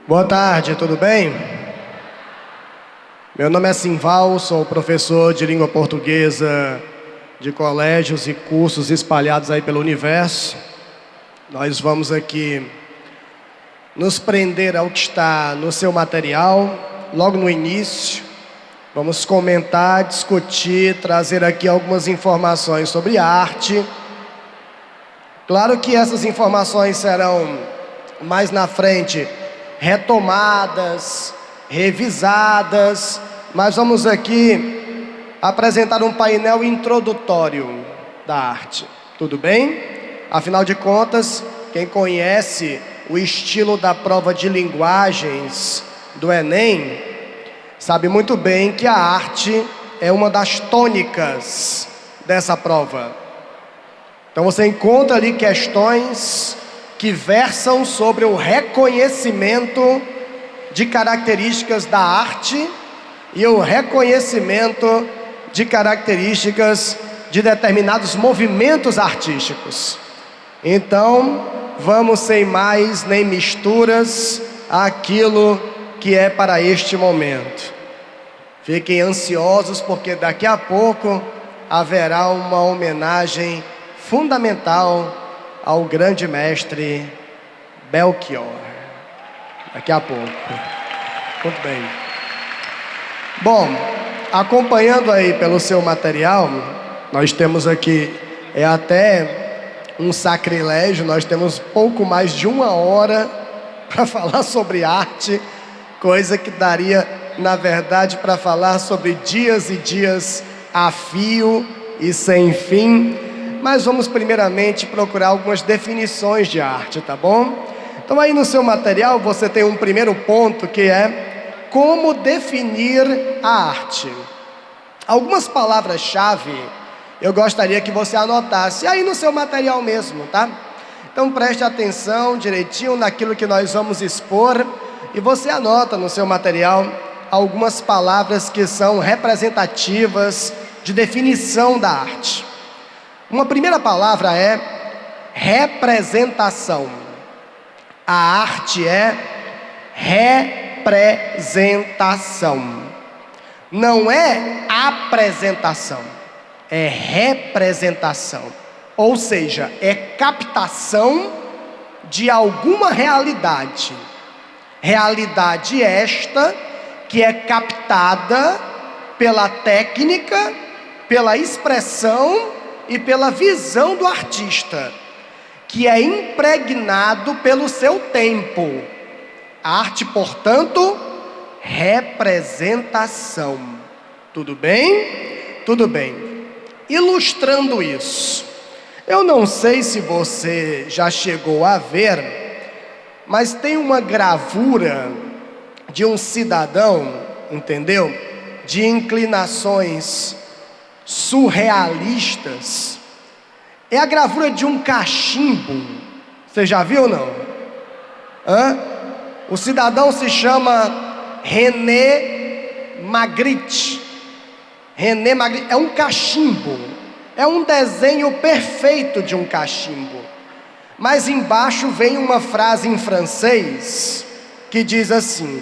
Boa tarde, tudo bem? Meu nome é Simval, sou professor de língua portuguesa de colégios e cursos espalhados aí pelo universo. Nós vamos aqui nos prender ao que está no seu material, logo no início. Vamos comentar, discutir, trazer aqui algumas informações sobre arte. Claro que essas informações serão mais na frente retomadas, revisadas, mas vamos aqui apresentar um painel introdutório da arte. Tudo bem? Afinal de contas, quem conhece o estilo da prova de linguagens do Enem sabe muito bem que a arte é uma das tônicas dessa prova. Então você encontra ali questões que versam sobre o reconhecimento de características da arte e o reconhecimento de características de determinados movimentos artísticos. Então, vamos sem mais nem misturas àquilo que é para este momento. Fiquem ansiosos, porque daqui a pouco haverá uma homenagem fundamental ao grande mestre Belchior. Daqui a pouco. Muito bem. Bom, acompanhando aí pelo seu material, nós temos aqui, é até um sacrilégio, nós temos pouco mais de 1 hora para falar sobre arte, coisa que daria, na verdade, para falar sobre dias e dias a fio e sem fim. Mas vamos primeiramente procurar algumas definições de arte, tá bom? Então aí no seu material você tem um primeiro ponto que é como definir a arte. Algumas palavras-chave eu gostaria que você anotasse aí no seu material mesmo, tá? Então preste atenção direitinho naquilo que nós vamos expor e você anota no seu material algumas palavras que são representativas de definição da arte. Uma primeira palavra é representação. A arte é representação. Não é apresentação, é representação. Ou seja, é captação de alguma realidade. Realidade esta que é captada pela técnica, pela expressão e pela visão do artista, que é impregnado pelo seu tempo. A arte, portanto, representação. Tudo bem? Tudo bem. Ilustrando isso, eu não sei se você já chegou a ver, mas tem uma gravura de um cidadão, entendeu? De inclinações surrealistas. É a gravura de um cachimbo. Você já viu ou não? O cidadão se chama René Magritte. René Magritte é um cachimbo. É um desenho perfeito de um cachimbo. Mas embaixo vem uma frase em francês que diz assim: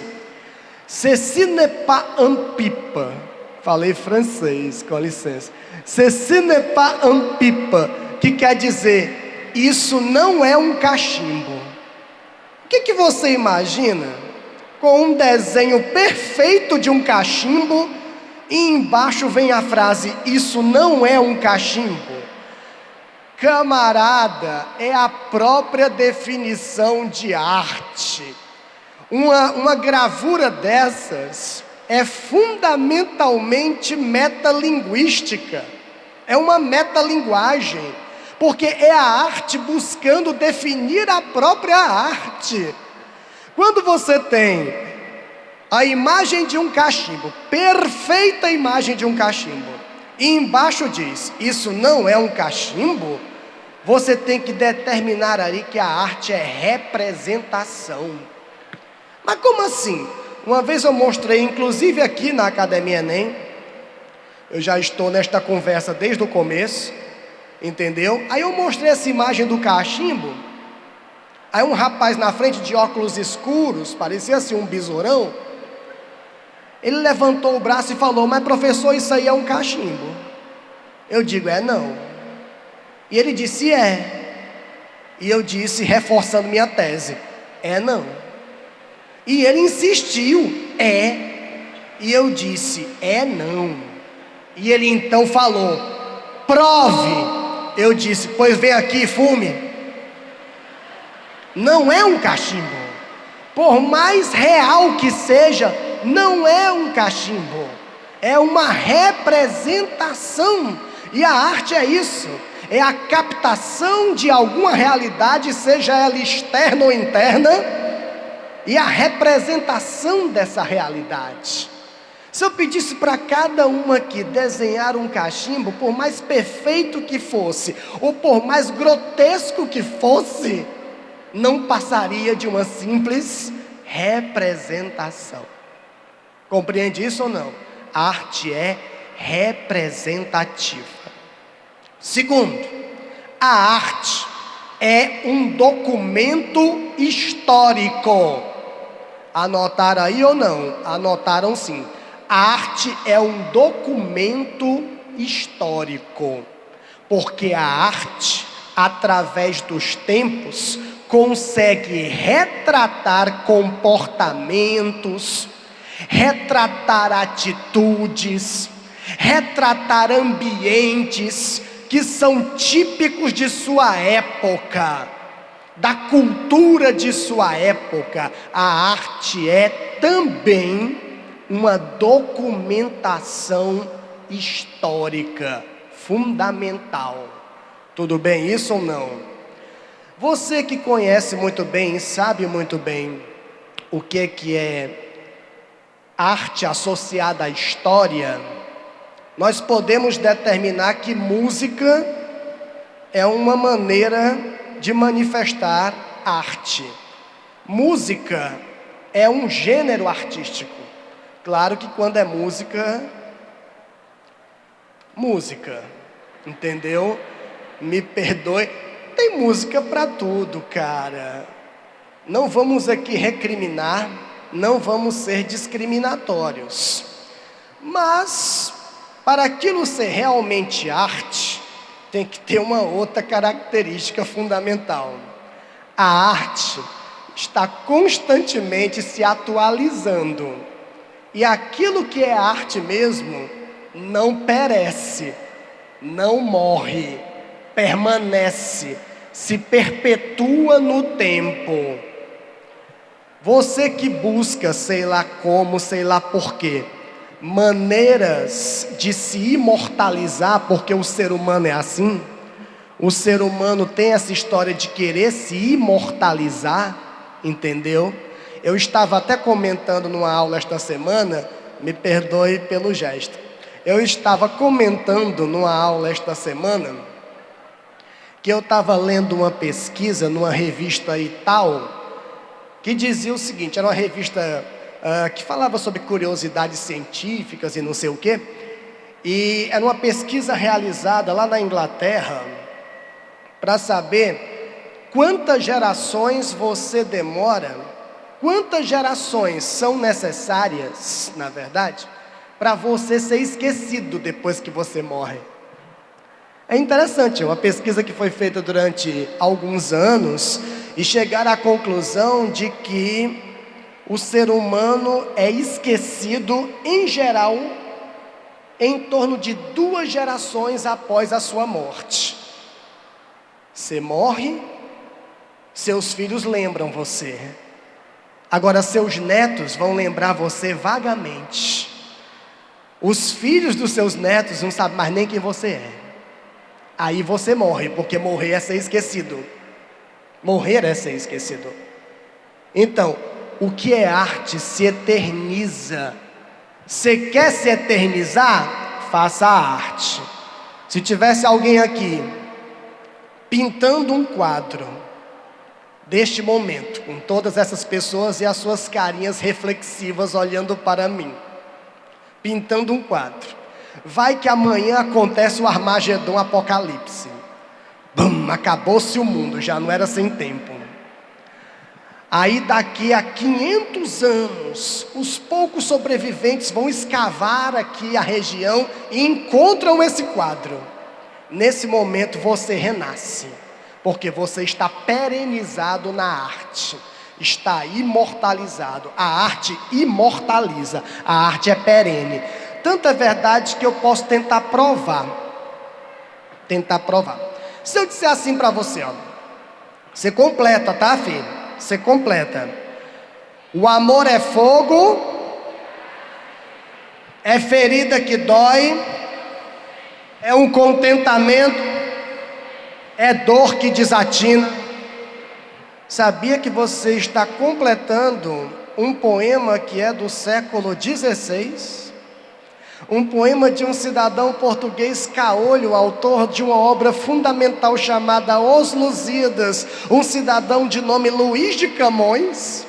Ceci n'est pas un pipe. Falei francês, com licença. Ceci n'est pas un pipe, que quer dizer, isso não é um cachimbo. O que você imagina com um desenho perfeito de um cachimbo e embaixo vem a frase, isso não é um cachimbo? Camarada, é a própria definição de arte. Uma gravura dessas é fundamentalmente metalinguística, é uma metalinguagem, porque é a arte buscando definir a própria arte. Quando você tem a imagem de um cachimbo, perfeita imagem de um cachimbo, e embaixo diz, isso não é um cachimbo, você tem que determinar ali que a arte é representação. Mas como assim? Uma vez eu mostrei, inclusive aqui na Academia Enem, eu já estou nesta conversa desde o começo, entendeu? Aí eu mostrei essa imagem do cachimbo, Aí um rapaz na frente de óculos escuros, parecia assim um besourão, ele levantou o braço e falou: mas professor, isso aí é um cachimbo. Eu digo: é não. E ele disse: é. E eu disse, reforçando minha tese: é não. E ele insistiu: é. E eu disse: é não. E ele então falou: prove. Eu disse: pois vem aqui e fume. Não é um cachimbo. Por mais real que seja, não é um cachimbo. É uma representação. E a arte é isso. É a captação de alguma realidade, seja ela externa ou interna, e a representação dessa realidade. Se eu pedisse para cada um aqui desenhar um cachimbo, por mais perfeito que fosse, ou por mais grotesco que fosse, não passaria de uma simples representação. Compreende isso ou não? A arte é representativa. Segundo, a arte é um documento histórico. Anotaram aí ou não? Anotaram sim. A arte é um documento histórico, porque a arte, através dos tempos, consegue retratar comportamentos, retratar atitudes, retratar ambientes que são típicos de sua época, da cultura de sua época. A arte é também uma documentação histórica fundamental. Tudo bem isso ou não? Você que conhece muito bem e sabe muito bem o que é arte associada à história, nós podemos determinar que música é uma maneira de manifestar arte. Música é um gênero artístico. Claro que quando é música, entendeu? Me perdoe. Tem música para tudo, cara. Não vamos aqui recriminar, não vamos ser discriminatórios. Mas, para aquilo ser realmente arte, tem que ter uma outra característica fundamental. A arte está constantemente se atualizando. E aquilo que é arte mesmo, não perece, não morre, permanece, se perpetua no tempo. Você que busca, sei lá como, sei lá porquê, maneiras de se imortalizar, porque o ser humano é assim, o ser humano tem essa história de querer se imortalizar, entendeu? Eu estava até comentando numa aula esta semana, me perdoe pelo gesto, eu estava comentando numa aula esta semana, que eu estava lendo uma pesquisa numa revista e tal, que dizia o seguinte, era uma revista que falava sobre curiosidades científicas e não sei o quê, e era uma pesquisa realizada lá na Inglaterra, para saber quantas gerações você demora, quantas gerações são necessárias, na verdade, para você ser esquecido depois que você morre. É interessante, uma pesquisa que foi feita durante alguns anos e chegaram à conclusão de que o ser humano é esquecido, em geral, em torno de 2 gerações após a sua morte. Você morre, seus filhos lembram você. Agora seus netos vão lembrar você vagamente. Os filhos dos seus netos não sabem mais nem quem você é. Aí você morre, porque morrer é ser esquecido. Morrer é ser esquecido. Então, o que é arte se eterniza. Você quer se eternizar? Faça a arte. Se tivesse alguém aqui pintando um quadro deste momento, com todas essas pessoas e as suas carinhas reflexivas olhando para mim, pintando um quadro, vai que amanhã acontece o Armagedon, apocalipse. Bum, acabou-se o mundo, já não era sem tempo. Aí daqui a 500 anos, os poucos sobreviventes vão escavar aqui a região e encontram esse quadro. Nesse momento você renasce, porque você está perenizado na arte, está imortalizado. A arte imortaliza, a arte é perene. Tanto é verdade que eu posso tentar provar. Se eu disser assim para você, ó, você completa, tá, filho? Você completa. O amor é fogo, é ferida que dói, é um contentamento, é dor que desatina. Sabia que você está completando um poema que é do século XVI? Um poema de um cidadão português caolho, autor de uma obra fundamental chamada Os Lusíadas, um cidadão de nome Luís de Camões.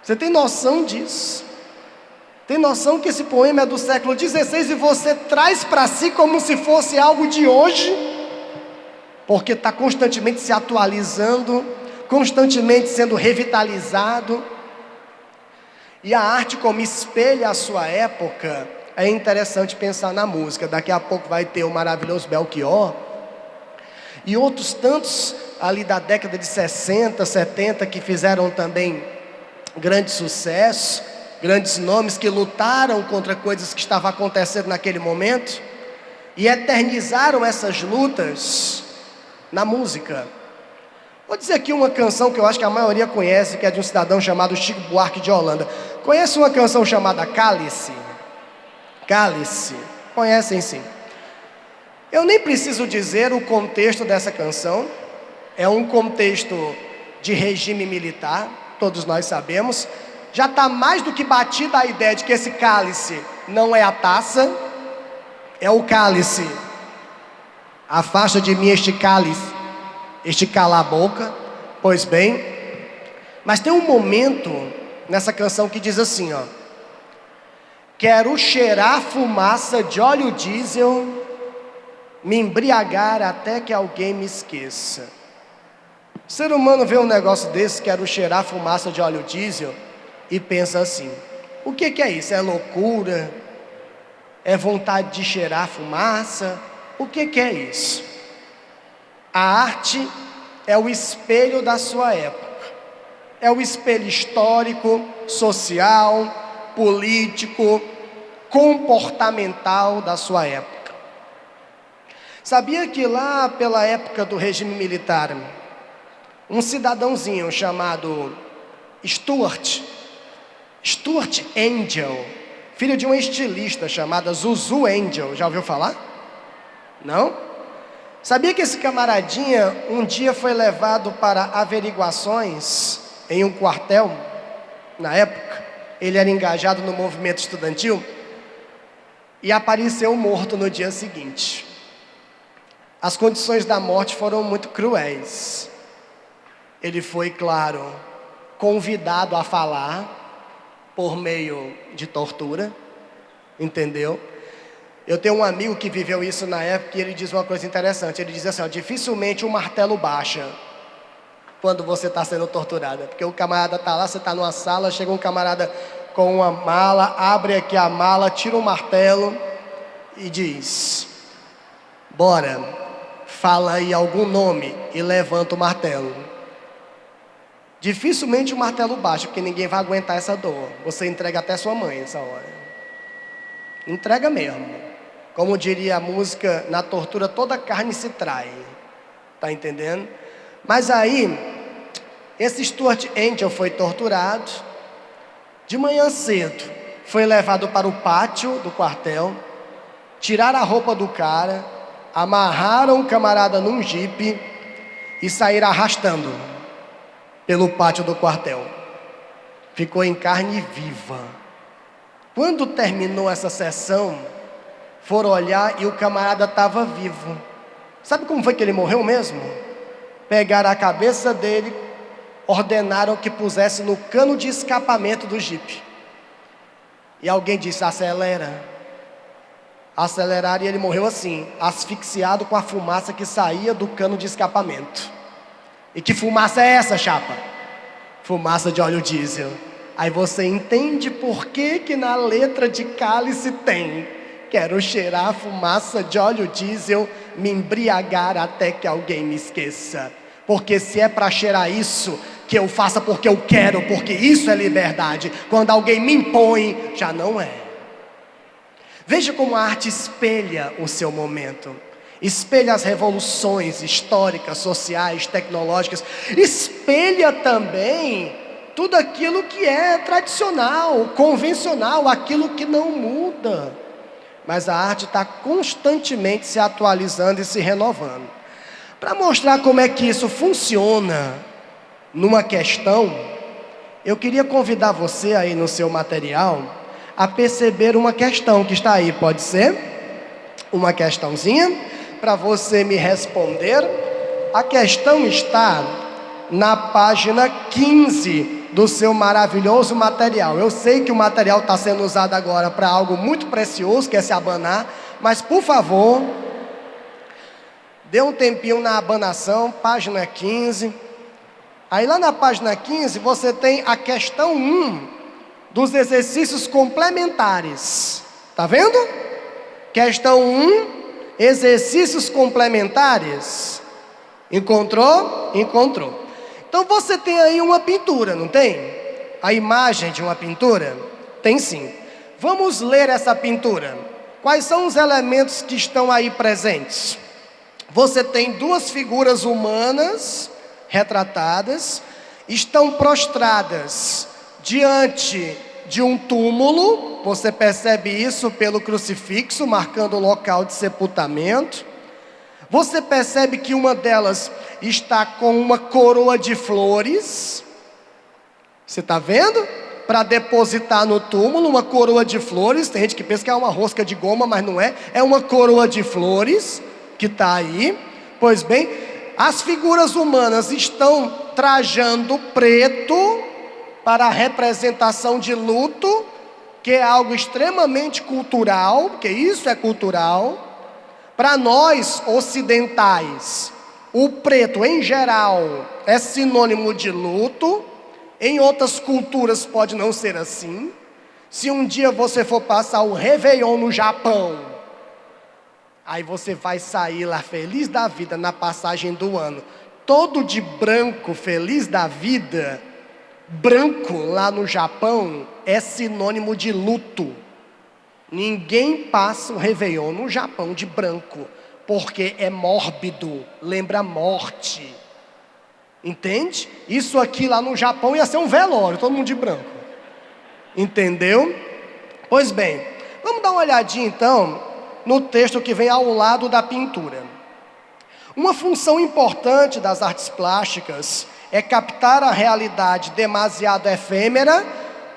Você tem noção disso? Tem noção que esse poema é do século XVI e você traz para si como se fosse algo de hoje? Porque está constantemente se atualizando, constantemente sendo revitalizado. E a arte, como espelha a sua época, é interessante pensar na música. Daqui a pouco vai ter o maravilhoso Belchior e outros tantos ali da década de 60, 70 que fizeram também grande sucesso, grandes nomes que lutaram contra coisas que estavam acontecendo naquele momento e eternizaram essas lutas na música. Vou dizer aqui uma canção que eu acho que a maioria conhece, que é de um cidadão chamado Chico Buarque de Holanda. Conhece uma canção chamada Cálice? Cálice, conhecem sim. Eu nem preciso dizer o contexto dessa canção. É um contexto de regime militar, todos nós sabemos. Já está mais do que batida a ideia de que esse cálice não é a taça, é o cálice. Afasta de mim este cálice, este calar a boca. Pois bem, mas tem um momento nessa canção que diz assim, ó: quero cheirar fumaça de óleo diesel, me embriagar até que alguém me esqueça. O ser humano vê um negócio desse, quero cheirar fumaça de óleo diesel, e pensa assim: o que é isso? É loucura? É vontade de cheirar fumaça? O que é isso? A arte é o espelho da sua época. É o espelho histórico, social, político, comportamental da sua época. Sabia que lá pela época do regime militar, um cidadãozinho chamado Stuart Angel, filho de uma estilista chamada Zuzu Angel, já ouviu falar? Não? Sabia que esse camaradinha um dia foi levado para averiguações em um quartel? Na época, ele era engajado no movimento estudantil e apareceu morto no dia seguinte. As condições da morte foram muito cruéis. Ele foi, claro, convidado a falar por meio de tortura, entendeu? Eu tenho um amigo que viveu isso na época e ele diz uma coisa interessante. Ele diz assim, ó: dificilmente um martelo baixa quando você está sendo torturado. Porque o camarada está lá, você está numa sala, chega um camarada com uma mala, abre aqui a mala, tira um martelo e diz: bora, fala aí algum nome, e levanta o martelo. Dificilmente o martelo baixa, porque ninguém vai aguentar essa dor. Você entrega até sua mãe essa hora. Entrega mesmo. Como diria a música, na tortura toda carne se trai. Tá entendendo? Mas aí, esse Stuart Angel foi torturado. De manhã cedo, foi levado para o pátio do quartel. Tiraram a roupa do cara, amarraram o camarada num jipe e saíram arrastando pelo pátio do quartel. Ficou em carne viva. Quando terminou essa sessão, foram olhar e o camarada estava vivo. Sabe como foi que ele morreu mesmo? Pegaram a cabeça dele, ordenaram que pusesse no cano de escapamento do jipe. E alguém disse: acelera. Aceleraram e ele morreu assim, asfixiado com a fumaça que saía do cano de escapamento. E que fumaça é essa, chapa? Fumaça de óleo diesel. Aí você entende por que que na letra de Cálice tem: quero cheirar fumaça de óleo diesel, me embriagar até que alguém me esqueça. Porque se é para cheirar isso, que eu faça porque eu quero, porque isso é liberdade. Quando alguém me impõe, já não é. Veja como a arte espelha o seu momento. Espelha as revoluções históricas, sociais, tecnológicas. Espelha também tudo aquilo que é tradicional, convencional, aquilo que não muda. Mas a arte está constantemente se atualizando e se renovando. Para mostrar como é que isso funciona numa questão, eu queria convidar você aí no seu material a perceber uma questão que está aí, pode ser? Uma questãozinha para você me responder. A questão está na página 15 do seu maravilhoso material. Eu sei que o material está sendo usado agora para algo muito precioso, que é se abanar, mas por favor, dê um tempinho na abanação, página 15. Aí lá na página 15 você tem a questão 1 dos exercícios complementares. Tá vendo? Questão 1, exercícios complementares. Encontrou? Encontrou. Então você tem aí uma pintura, não tem? A imagem de uma pintura? Tem sim. Vamos ler essa pintura. Quais são os elementos que estão aí presentes? Você tem duas figuras humanas retratadas, estão prostradas diante de um túmulo. Você percebe isso pelo crucifixo, marcando o local de sepultamento. Você percebe que uma delas está com uma coroa de flores. Você está vendo? Para depositar no túmulo, uma coroa de flores. Tem gente que pensa que é uma rosca de goma, mas não é. É uma coroa de flores que está aí. Pois bem, as figuras humanas estão trajando preto para a representação de luto, que é algo extremamente cultural, porque isso é cultural. Para nós ocidentais, o preto em geral é sinônimo de luto. Em outras culturas pode não ser assim. Se um dia você for passar o Réveillon no Japão, aí você vai sair lá feliz da vida na passagem do ano, todo de branco, feliz da vida. Branco lá no Japão é sinônimo de luto. Ninguém passa o Réveillon no Japão de branco, porque é mórbido, lembra morte. Entende? Isso aqui lá no Japão ia ser um velório, todo mundo de branco. Entendeu? Pois bem, vamos dar uma olhadinha então no texto que vem ao lado da pintura. Uma função importante das artes plásticas é captar a realidade demasiado efêmera.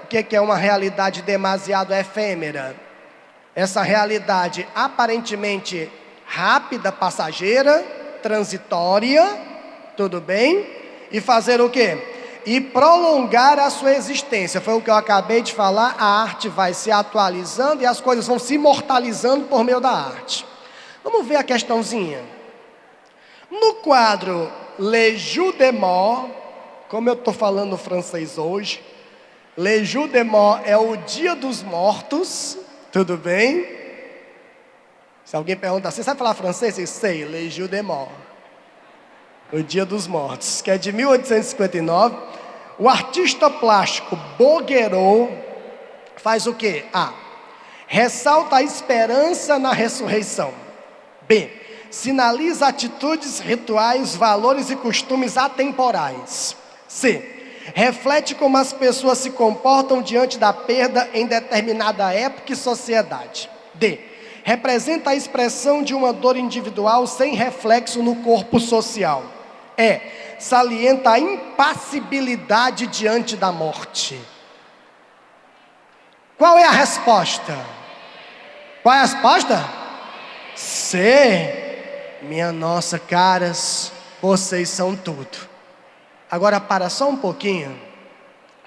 O que é uma realidade demasiado efêmera? Essa realidade aparentemente rápida, passageira, transitória, tudo bem? E fazer o quê? E prolongar a sua existência. Foi o que eu acabei de falar. A arte vai se atualizando e as coisas vão se imortalizando por meio da arte. Vamos ver a questãozinha. No quadro Le Jour de Mort, como eu estou falando francês hoje, Le Jour de Mort é o Dia dos Mortos. Tudo bem? Se alguém perguntar, você sabe falar francês? Eu sei, Le Jour de Mort. O Dia dos Mortos, que é de 1859. O artista plástico Bouguereau faz o quê? A. Ressalta a esperança na ressurreição. B. Sinaliza atitudes, rituais, valores e costumes atemporais. C. Reflete como as pessoas se comportam diante da perda em determinada época e sociedade. D. Representa a expressão de uma dor individual sem reflexo no corpo social. E. Salienta a impassibilidade diante da morte. Qual é a resposta? Qual é a resposta? C. Minha nossa, caras, vocês são tudo. Agora para só um pouquinho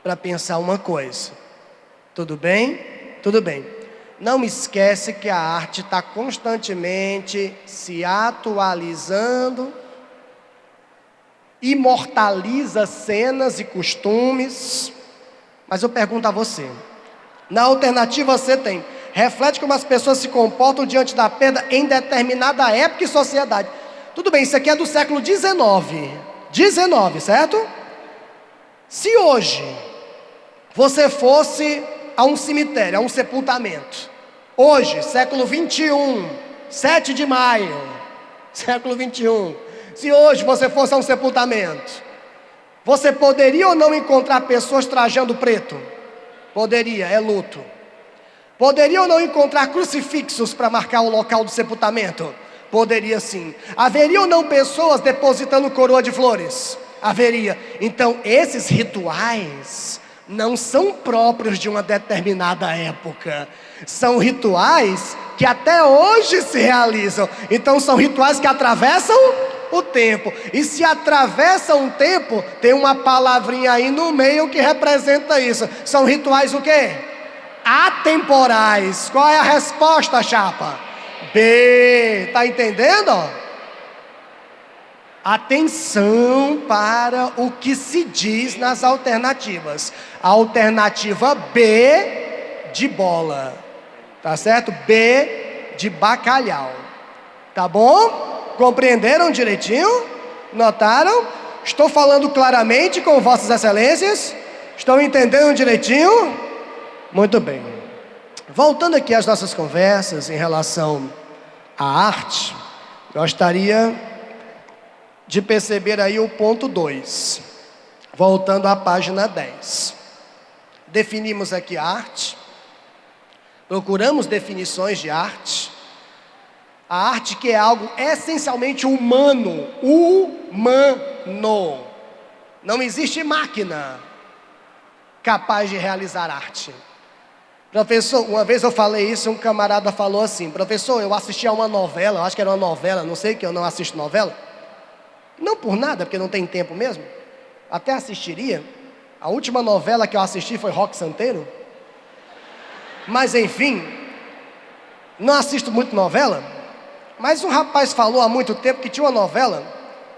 para pensar uma coisa. Tudo bem? Tudo bem. Não esquece que a arte está constantemente se atualizando imortaliza cenas e costumes. Mas eu pergunto a você, na alternativa C tem, reflete como as pessoas se comportam diante da perda em determinada época e sociedade. Tudo bem, isso aqui é do século XIX, certo? Se hoje você fosse a um cemitério, a um sepultamento, hoje, século 21, 7 de maio, século 21, se hoje você fosse a um sepultamento, você poderia ou não encontrar pessoas trajando preto? Poderia, é luto. Poderia ou não encontrar crucifixos para marcar o local do sepultamento? Poderia sim. Haveria ou não pessoas depositando coroa de flores? Haveria. Então esses rituais não são próprios de uma determinada época. São rituais que até hoje se realizam. Então são rituais que atravessam o tempo. E se atravessam o tempo, tem uma palavrinha aí no meio que representa isso. São rituais o quê? Atemporais. Qual é a resposta, chapa? B. Tá entendendo? Atenção para o que se diz nas alternativas. A alternativa B de bola, tá certo? B de bacalhau, tá bom? Compreenderam direitinho? Notaram? Estou falando claramente com vossas excelências? Estão entendendo direitinho? Muito bem. Voltando aqui às nossas conversas em relação à arte, gostaria de perceber aí o ponto 2. Voltando à página 10. Definimos aqui a arte. Procuramos definições de arte. A arte que é algo essencialmente humano. Humano. Não existe máquina capaz de realizar arte. Professor, uma vez eu falei isso, um camarada falou assim: professor, eu assisti a uma novela, acho que era uma novela, não sei que eu não assisto novela. Não por nada, porque não tem tempo mesmo. Até assistiria. A última novela que eu assisti foi Rock Santeiro. Mas enfim, não assisto muito novela. Mas um rapaz falou há muito tempo que tinha uma novela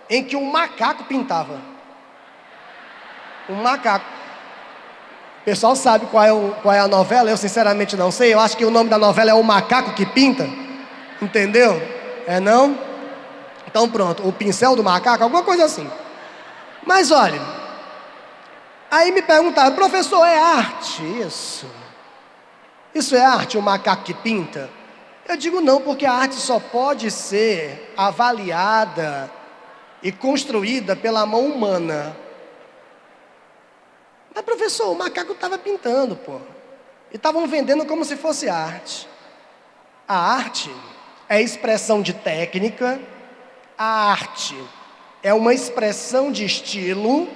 em que um macaco pintava. Um macaco. O pessoal sabe qual é a novela? Eu sinceramente não sei. Eu acho que o nome da novela é O Macaco que Pinta. Entendeu? É não? Então pronto, o pincel do macaco, alguma coisa assim. Mas olha, aí me perguntaram: professor, é arte isso? Isso é arte, o macaco que pinta? Eu digo não, porque a arte só pode ser avaliada e construída pela mão humana. Mas professor, o macaco estava pintando, pô. E estavam vendendo como se fosse arte. A arte é expressão de técnica. A arte é uma expressão de estilo,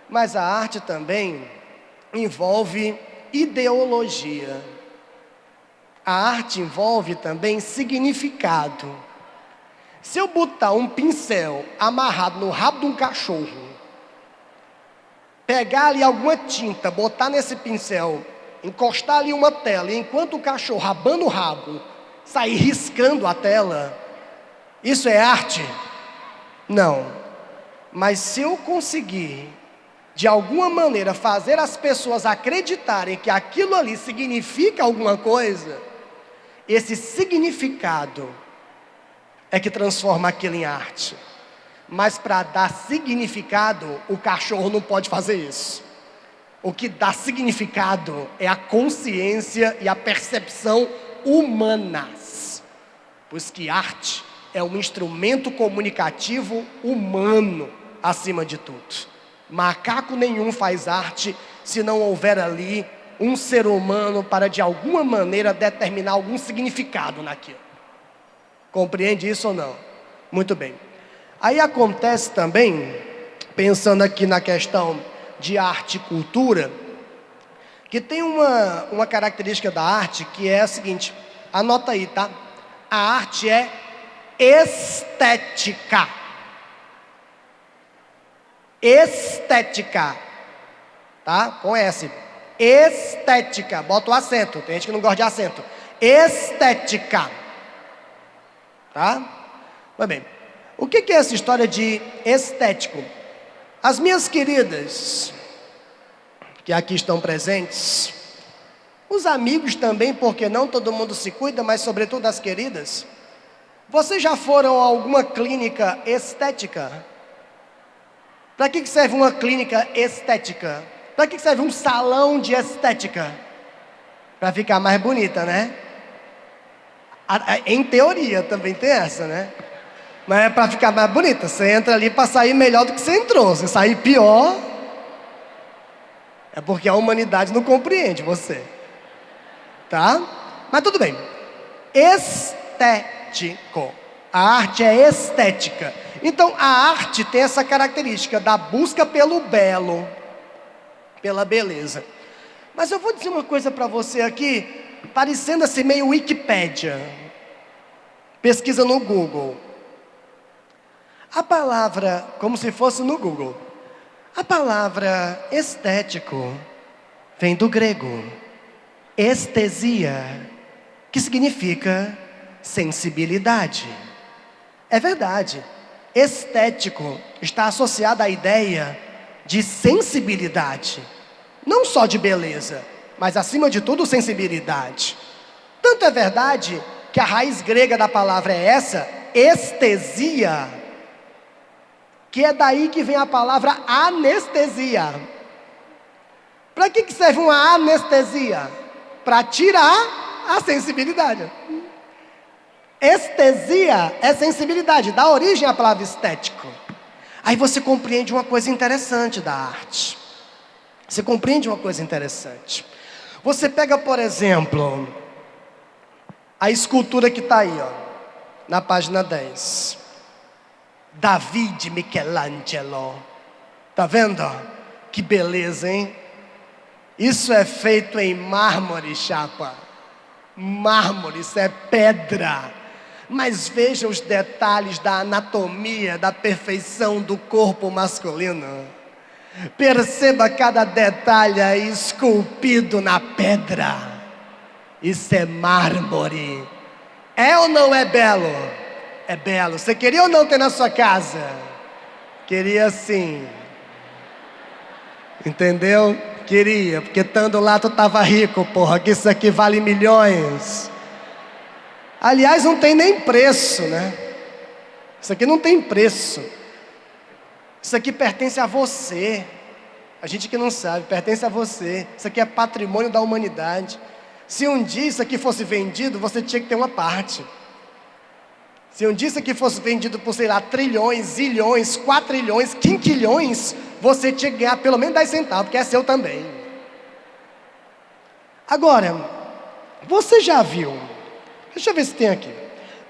mas a arte também envolve ideologia. A arte envolve também significado. Se eu botar um pincel amarrado no rabo de um cachorro, pegar ali alguma tinta, botar nesse pincel, encostar ali uma tela, e enquanto o cachorro abana o rabo, sair riscando a tela, isso é arte? Não. Mas se eu conseguir, de alguma maneira, fazer as pessoas acreditarem que aquilo ali significa alguma coisa, esse significado é que transforma aquilo em arte. Mas para dar significado, o cachorro não pode fazer isso. O que dá significado é a consciência e a percepção humanas. Pois que arte é um instrumento comunicativo humano, acima de tudo. Macaco nenhum faz arte se não houver ali um ser humano para de alguma maneira determinar algum significado naquilo. Compreende isso ou não? Muito bem. Aí acontece também, pensando aqui na questão de arte e cultura, que tem uma característica da arte que é a seguinte, anota aí, tá? A arte é estética. Estética. Tá? Com S. Estética. Bota o acento. Tem gente que não gosta de acento. Estética. Tá? Muito bem. O que é essa história de estético? As minhas queridas, que aqui estão presentes, os amigos também, porque não todo mundo se cuida, mas sobretudo as queridas. Vocês já foram a alguma clínica estética? Para que serve uma clínica estética? Para que serve um salão de estética? Para ficar mais bonita, né? Em teoria também tem essa, né? Mas é para ficar mais bonita. Você entra ali para sair melhor do que você entrou. Se sair pior, é porque a humanidade não compreende você. Tá? Mas tudo bem. Estético. A arte é estética. Então a arte tem essa característica da busca pelo belo, pela beleza. Mas eu vou dizer uma coisa para você aqui, parecendo assim meio Wikipédia. Pesquisa no Google. A palavra, como se fosse no Google, a palavra estético vem do grego, estesia, que significa sensibilidade. É verdade, estético está associado à ideia de sensibilidade, não só de beleza, mas acima de tudo sensibilidade. Tanto é verdade que a raiz grega da palavra é essa, estesia, que é daí que vem a palavra anestesia. Para que serve uma anestesia? Para tirar a sensibilidade. Estesia é sensibilidade, dá origem à palavra estético. Aí você compreende uma coisa interessante da arte. Você compreende uma coisa interessante. Você pega, por exemplo, a escultura que está aí, ó, na página 10. Davi de Michelangelo. Tá vendo? Que beleza, hein? Isso é feito em mármore, chapa. Mármore, isso é pedra. Mas veja os detalhes da anatomia, da perfeição do corpo masculino. Perceba cada detalhe aí esculpido na pedra. Isso é mármore. É ou não é belo? É belo. Você queria ou não ter na sua casa? Queria sim. Entendeu? Queria, porque estando lá tu estava rico, porra, que isso aqui vale milhões. Aliás, não tem nem preço, né? Isso aqui não tem preço. Isso aqui pertence a você. A gente que não sabe, pertence a você. Isso aqui é patrimônio da humanidade. Se um dia isso aqui fosse vendido, você tinha que ter uma parte. Se um dia isso aqui fosse vendido por, sei lá, trilhões, zilhões, quatrilhões, quinquilhões, você tinha que ganhar pelo menos 10 centavos, porque é seu também. Agora, você já viu, deixa eu ver se tem aqui.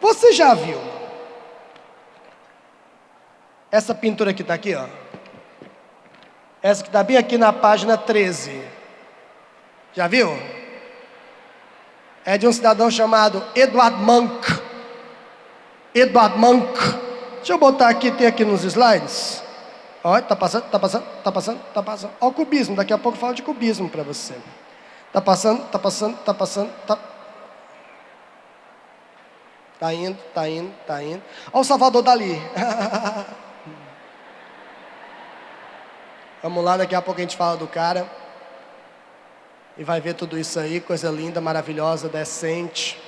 Você já viu essa pintura que está aqui, ó? Essa que está bem aqui na página 13. Já viu? É de um cidadão chamado Edvard Munch. Edvard Munch. Deixa eu botar aqui, tem aqui nos slides. Olha, tá passando. Olha o cubismo, daqui a pouco eu falo de cubismo para você. Tá passando. Tá indo. Olha o Salvador Dalí. Vamos lá, daqui a pouco a gente fala do cara. E vai ver tudo isso aí, coisa linda, maravilhosa, decente.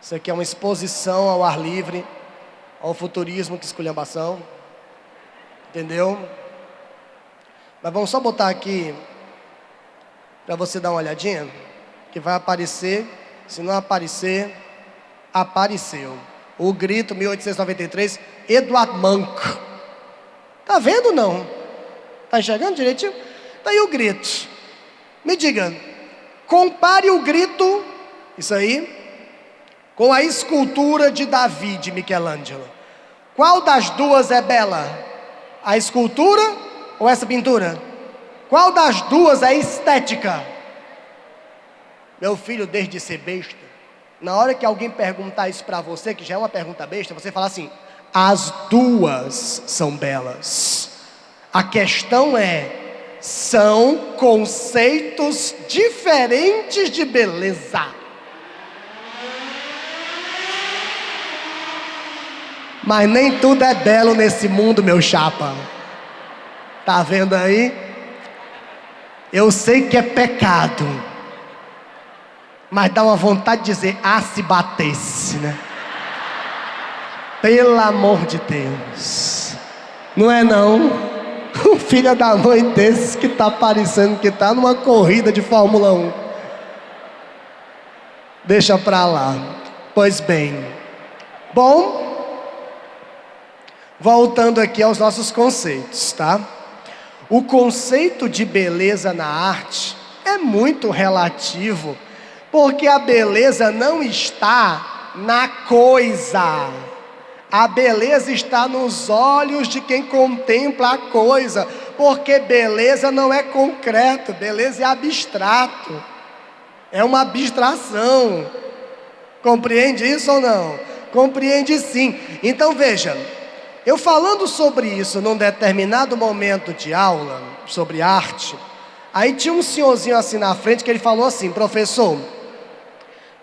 Isso aqui é uma exposição ao ar livre, ao futurismo, que esculhambação. Entendeu? Mas vamos só botar aqui, para você dar uma olhadinha, que vai aparecer. Se não aparecer, apareceu. O Grito, 1893, Edvard Munch. Tá vendo ou não? Tá enxergando direitinho? Tá aí o Grito. Me diga, compare o Grito, isso aí, com a escultura de Davi de Michelangelo. Qual das duas é bela? A escultura ou essa pintura? Qual das duas é estética? Meu filho, desde ser besta, na hora que alguém perguntar isso para você, que já é uma pergunta besta, você fala assim: as duas são belas. A questão é, são conceitos diferentes de beleza. Mas nem tudo é belo nesse mundo, meu chapa. Tá vendo aí? Eu sei que é pecado, mas dá uma vontade de dizer, se batesse, né? Pelo amor de Deus. Não é não? Um filho da mãe desses que tá parecendo que tá numa corrida de Fórmula 1. Deixa pra lá. Pois bem. Bom, voltando aqui aos nossos conceitos, tá? O conceito de beleza na arte é muito relativo, porque a beleza não está na coisa. A beleza está nos olhos de quem contempla a coisa, porque beleza não é concreto, beleza é abstrato, é uma abstração. Compreende isso ou não? Compreende sim. Então veja, eu falando sobre isso num determinado momento de aula, sobre arte, aí tinha um senhorzinho assim na frente que ele falou assim: professor,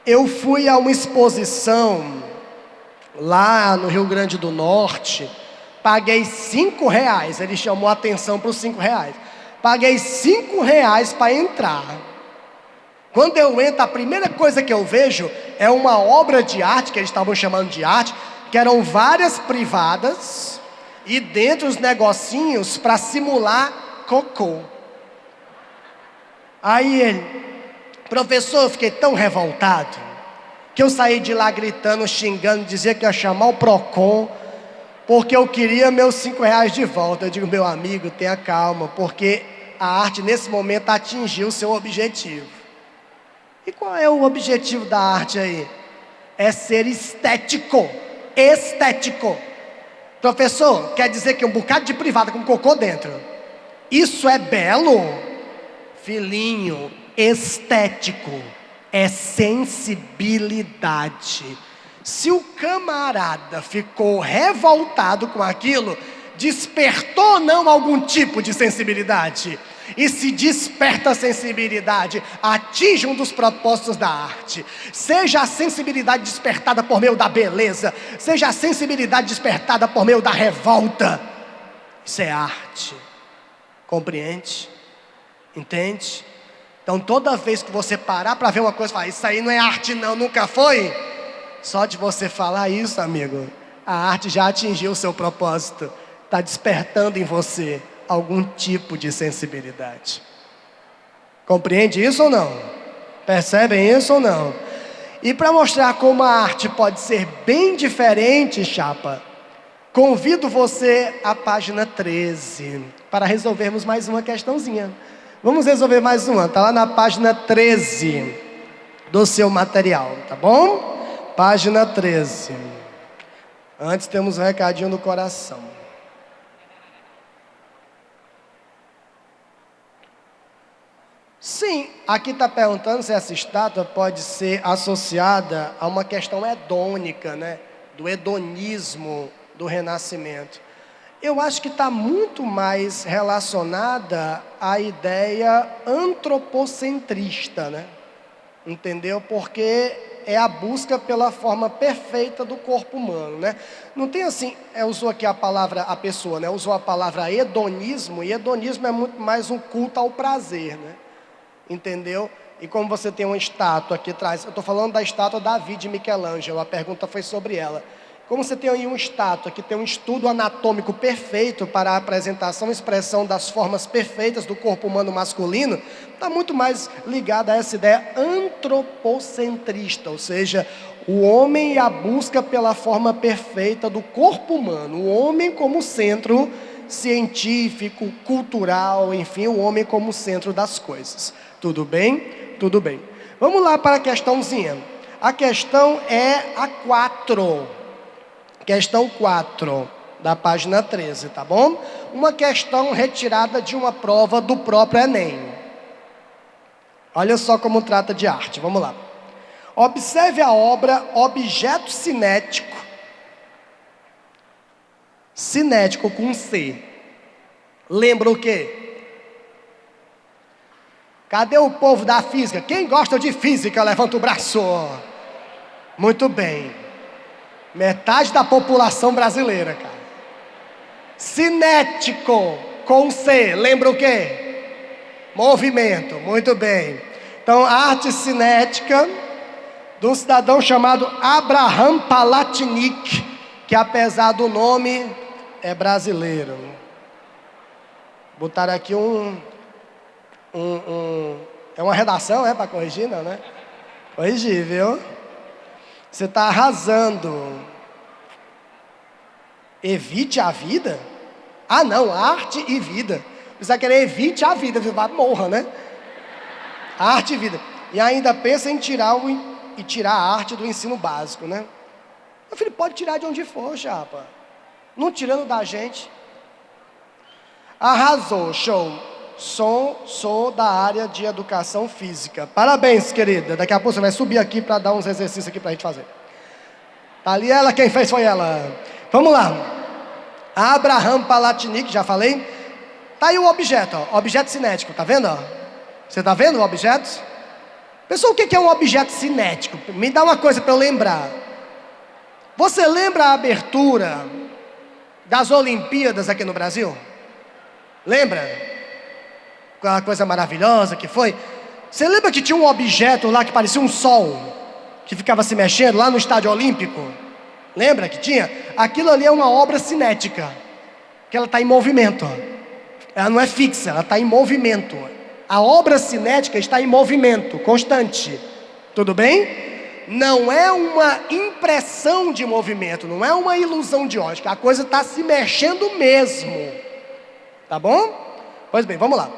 eu fui a uma exposição lá no Rio Grande do Norte, paguei R$ 5, ele chamou a atenção para os R$ 5. Paguei R$ 5 para entrar. Quando eu entro, a primeira coisa que eu vejo é uma obra de arte, que eles estavam chamando de arte, que eram várias privadas, e dentro os negocinhos para simular cocô. Aí ele, professor, eu fiquei tão revoltado, que eu saí de lá gritando, xingando, dizia que ia chamar o Procon, porque eu queria meus R$ 5 de volta. Eu digo, meu amigo, tenha calma, porque a arte nesse momento atingiu o seu objetivo. E qual é o objetivo da arte aí? É ser estético. Estético. Professor, quer dizer que um bocado de privada com cocô dentro, isso é belo? Filhinho, estético é sensibilidade. Se o camarada ficou revoltado com aquilo, despertou ou não algum tipo de sensibilidade? E se desperta a sensibilidade, atinge um dos propósitos da arte. Seja a sensibilidade despertada por meio da beleza, seja a sensibilidade despertada por meio da revolta. Isso é arte. Compreende? Entende? Então toda vez que você parar para ver uma coisa e falar, isso aí não é arte não, nunca foi. Só de você falar isso, amigo, a arte já atingiu o seu propósito. Está despertando em você algum tipo de sensibilidade. Compreende isso ou não? Percebem isso ou não? E para mostrar como a arte pode ser bem diferente, chapa, convido você à página 13, para resolvermos mais uma questãozinha. Vamos resolver mais uma, está lá na página 13 do seu material, tá bom? Página 13. Antes temos um recadinho do coração. Sim, aqui está perguntando se essa estátua pode ser associada a uma questão hedônica, né? Do hedonismo do Renascimento. Eu acho que está muito mais relacionada à ideia antropocentrista, né? Entendeu? Porque é a busca pela forma perfeita do corpo humano, né? Não tem assim, usou aqui a palavra, a pessoa, né? Usou a palavra hedonismo, e hedonismo é muito mais um culto ao prazer, né? Entendeu? E como você tem uma estátua aqui atrás, eu estou falando da estátua Davi de Michelangelo, a pergunta foi sobre ela. Como você tem aí uma estátua que tem um estudo anatômico perfeito para a apresentação e expressão das formas perfeitas do corpo humano masculino, está muito mais ligada a essa ideia antropocentrista, ou seja, o homem e a busca pela forma perfeita do corpo humano, o homem como centro científico, cultural, enfim, o homem como centro das coisas. Tudo bem? Tudo bem. Vamos lá para a questãozinha. A questão é a 4. Questão 4, da página 13, tá bom? Uma questão retirada de uma prova do próprio Enem. Olha só como trata de arte, vamos lá. Observe a obra Objeto Cinético. Cinético com C. Lembra o quê? Cadê o povo da física? Quem gosta de física, levanta o braço. Muito bem. Metade da população brasileira, cara. Cinético, com C, lembra o quê? Movimento, muito bem. Então, a arte cinética de um cidadão chamado Abraham Palatnik, que apesar do nome, é brasileiro. Botaram aqui é uma redação, para corrigir, não, né? Corrigir, viu? Você está arrasando. Evite a vida? Ah, não, arte e vida. Você vai querer evite a vida, você vai morra, né? Arte e vida. E ainda pensa em tirar a arte do ensino básico, né? Meu filho, pode tirar de onde for, chapa. Não tirando da gente. Arrasou, show. Sou da área de educação física. Parabéns, querida. Daqui a pouco você vai subir aqui para dar uns exercícios aqui para a gente fazer. Tá ali ela, quem fez foi ela. Vamos lá. Abraham Palatnik, já falei. Tá aí o objeto, ó, objeto cinético, tá vendo? Ó? Você tá vendo o objeto? Pessoal, o que é um objeto cinético? Me dá uma coisa para eu lembrar. Você lembra a abertura das Olimpíadas aqui no Brasil? Lembra? Aquela coisa maravilhosa que foi. Você lembra que tinha um objeto lá que parecia um sol, que ficava se mexendo lá no estádio olímpico? Lembra que tinha? Aquilo ali é uma obra cinética, que ela está em movimento. Ela não é fixa, ela está em movimento. A obra cinética está em movimento constante. Tudo bem? Não é uma impressão de movimento, não é uma ilusão de ótica. A coisa está se mexendo mesmo. Tá bom? Pois bem, vamos lá.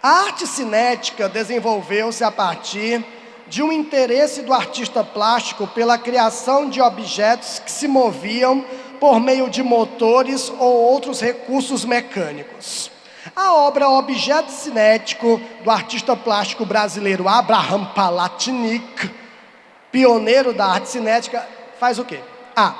A arte cinética desenvolveu-se a partir de um interesse do artista plástico pela criação de objetos que se moviam por meio de motores ou outros recursos mecânicos. A obra Objeto Cinético do artista plástico brasileiro Abraham Palatnik, pioneiro da arte cinética, faz o quê? A.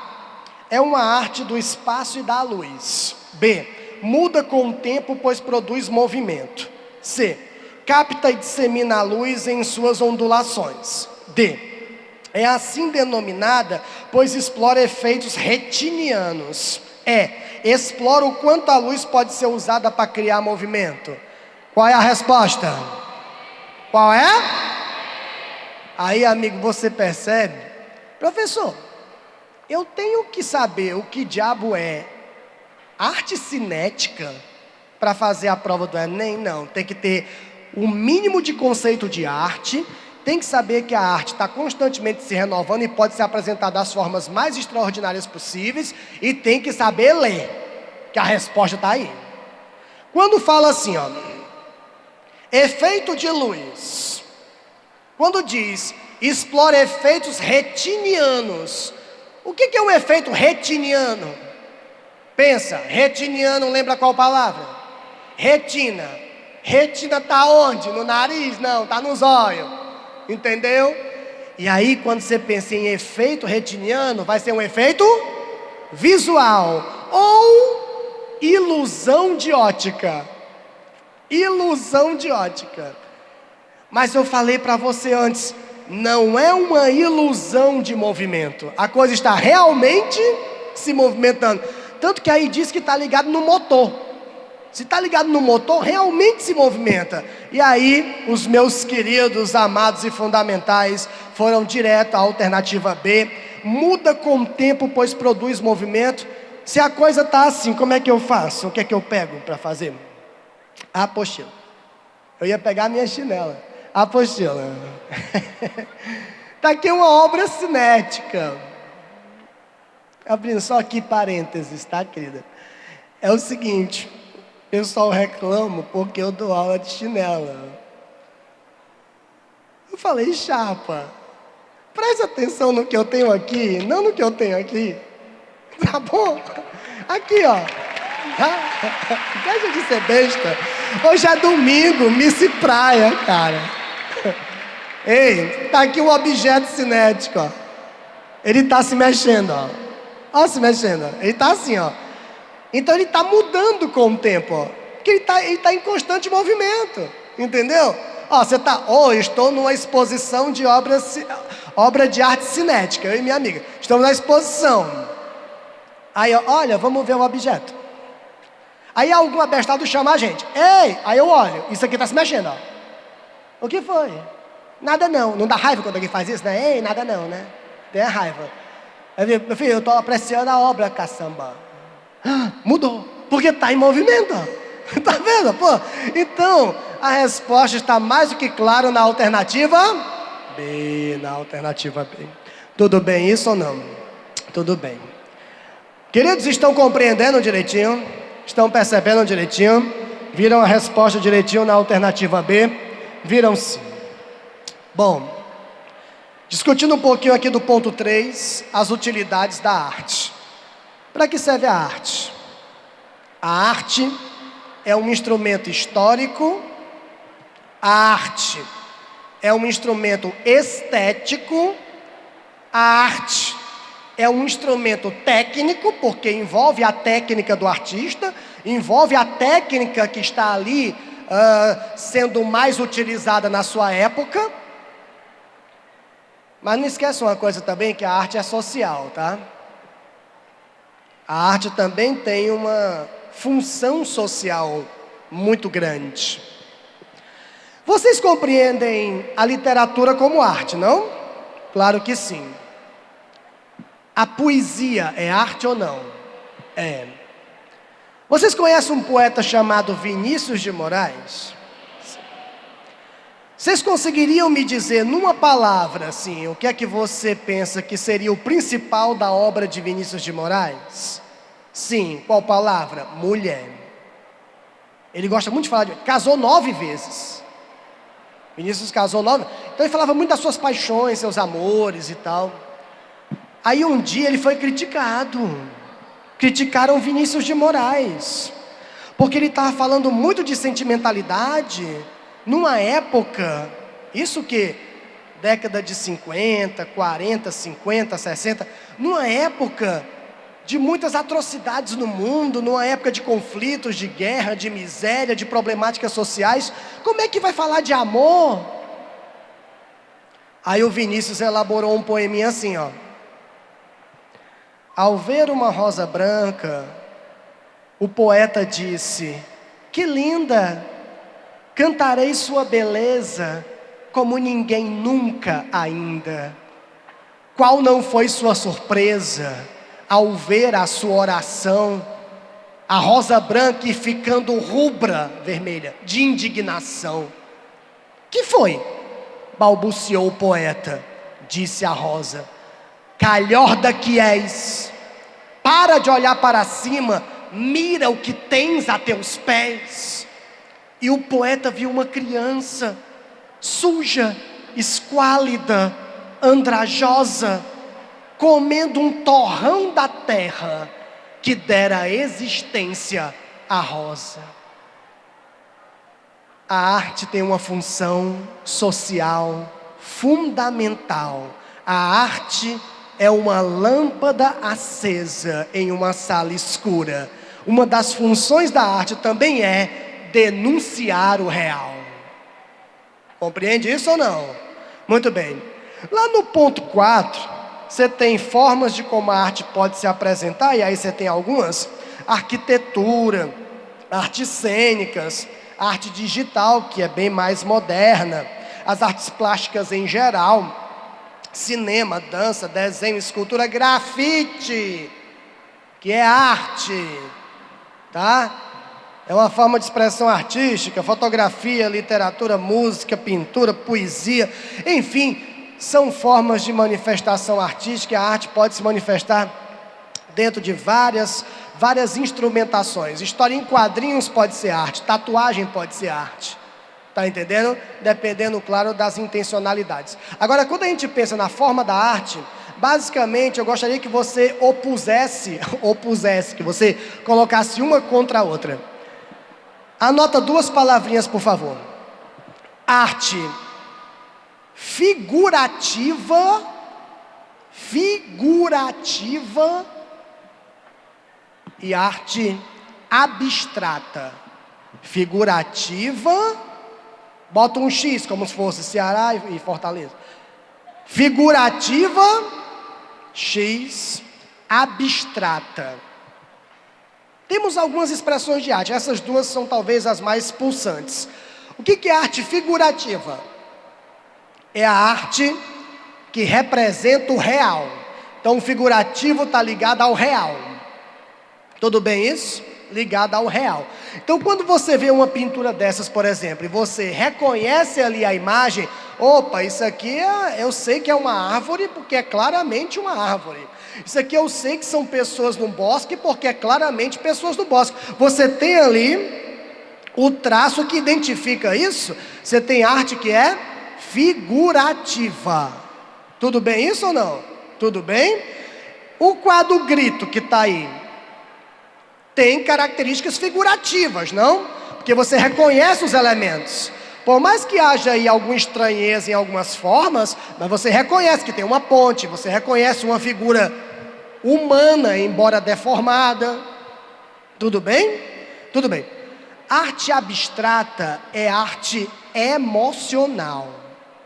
É uma arte do espaço e da luz. B. Muda com o tempo, pois produz movimento. C. Capta e dissemina a luz em suas ondulações. D. É assim denominada, pois explora efeitos retinianos. E. Explora o quanto a luz pode ser usada para criar movimento. Qual é a resposta? Qual é? Aí, amigo, você percebe? Professor, eu tenho que saber o que diabo é arte cinética para fazer a prova do Enem? Não, tem que ter o mínimo de conceito de arte, tem que saber que a arte está constantemente se renovando e pode ser apresentada das formas mais extraordinárias possíveis, e tem que saber ler, que a resposta está aí. Quando fala assim, ó, efeito de luz, quando diz explora efeitos retinianos, o que é um efeito retiniano? Pensa, retiniano lembra qual palavra? Retina. Retina está onde? No nariz? Não, está nos olhos. Entendeu? E aí, quando você pensa em efeito retiniano, vai ser um efeito visual ou ilusão de ótica. Ilusão de ótica. Mas eu falei para você antes, não é uma ilusão de movimento. A coisa está realmente se movimentando. Tanto que aí diz que está ligado no motor. Se está ligado no motor, realmente se movimenta. E aí, os meus queridos, amados e fundamentais foram direto à alternativa B. Muda com o tempo, pois produz movimento. Se a coisa está assim, como é que eu faço? O que é que eu pego para fazer? A apostila. Eu ia pegar a minha chinela. A apostila. Está aqui uma obra cinética. Abrindo só aqui parênteses, tá, querida? É o seguinte... O pessoal reclama porque eu dou aula de chinela. Eu falei, chapa, presta atenção no que eu tenho aqui, não no que eu tenho aqui. Tá bom? Aqui, ó. Deixa de ser besta. Hoje é domingo, Miss Praia, cara. Ei, tá aqui um objeto cinético, ó. Ele tá se mexendo, ó. Ó, se mexendo. Ele tá assim, ó. Então ele está mudando com o tempo, ó. Porque ele tá em constante movimento, entendeu? Ó, você está, eu estou numa exposição de obra de arte cinética, eu e minha amiga. Estamos na exposição. Aí, ó, olha, vamos ver o objeto. Aí algum abestado chama a gente. Ei, aí eu olho, isso aqui está se mexendo, ó. O que foi? Nada não. Não dá raiva quando alguém faz isso, né? Ei, nada não, né? Tem a raiva. Eu digo, meu filho, eu estou apreciando a obra, caçamba. Mudou, porque está em movimento. Está vendo, pô? Então, a resposta está mais do que clara na alternativa B. Na alternativa B. Tudo bem isso ou não? Tudo bem. Queridos, estão compreendendo direitinho? Estão percebendo direitinho? Viram a resposta direitinho na alternativa B? Viram sim. Bom, discutindo um pouquinho aqui do ponto 3, as utilidades da arte. Para que serve a arte? A arte é um instrumento histórico, a arte é um instrumento estético, a arte é um instrumento técnico, porque envolve a técnica do artista, envolve a técnica que está ali sendo mais utilizada na sua época. Mas não esqueça uma coisa também, que a arte é social, tá? A arte também tem uma função social muito grande. Vocês compreendem a literatura como arte, não? Claro que sim. A poesia é arte ou não? É. Vocês conhecem um poeta chamado Vinícius de Moraes? Vocês conseguiriam me dizer numa palavra, assim, o que é que você pensa que seria o principal da obra de Vinícius de Moraes? Sim, qual palavra? Mulher. Ele gosta muito de falar casou 9 vezes. Vinícius casou 9. Então ele falava muito das suas paixões, seus amores e tal. Aí um dia ele foi criticado. Criticaram Vinícius de Moraes, porque ele estava falando muito de sentimentalidade numa época, isso que década de 50, 40, 50, 60, numa época de muitas atrocidades no mundo, numa época de conflitos, de guerra, de miséria, de problemáticas sociais. Como é que vai falar de amor? Aí o Vinícius elaborou um poeminha assim, ó. Ao ver uma rosa branca, o poeta disse: que linda, cantarei sua beleza como ninguém nunca ainda. Qual não foi sua surpresa ao ver a sua oração, a rosa branca e ficando rubra, vermelha, de indignação? Que foi? Balbuciou o poeta. Disse a rosa: calhorda que és, para de olhar para cima, mira o que tens a teus pés. E o poeta viu uma criança, suja, esquálida, andrajosa, comendo um torrão da terra que dera existência à rosa. A arte tem uma função social fundamental. A arte é uma lâmpada acesa em uma sala escura. Uma das funções da arte também é denunciar o real. Compreende isso ou não? Muito bem. Lá no ponto 4, você tem formas de como a arte pode se apresentar, e aí você tem algumas: arquitetura, artes cênicas, arte digital, que é bem mais moderna, as artes plásticas em geral, cinema, dança, desenho, escultura, grafite, que é arte, tá? É uma forma de expressão artística, fotografia, literatura, música, pintura, poesia, enfim, são formas de manifestação artística. A arte pode se manifestar dentro de várias instrumentações. História em quadrinhos pode ser arte, tatuagem pode ser arte. Está entendendo? Dependendo, claro, das intencionalidades. Agora, quando a gente pensa na forma da arte, basicamente eu gostaria que você opusesse, que você colocasse uma contra a outra. Anota 2 palavrinhas, por favor. Arte figurativa e arte abstrata. Figurativa, bota um X como se fosse Ceará e Fortaleza. Figurativa, X, abstrata. Temos algumas expressões de arte, essas duas são talvez as mais pulsantes. O que é arte figurativa? É a arte que representa o real. Então o figurativo está ligado ao real. Tudo bem isso? Ligado ao real. Então quando você vê uma pintura dessas, por exemplo, e você reconhece ali a imagem, opa, isso aqui eu sei que é uma árvore, porque é claramente uma árvore. Isso aqui eu sei que são pessoas no bosque, porque é claramente pessoas no bosque. Você tem ali o traço que identifica isso. Você tem arte que é figurativa. Tudo bem isso ou não? Tudo bem? O quadro Grito que está aí tem características figurativas, não? Porque você reconhece os elementos. Por mais que haja aí alguma estranheza em algumas formas, mas você reconhece que tem uma ponte, você reconhece uma figura humana, embora deformada. Tudo bem? Tudo bem. Arte abstrata é arte emocional,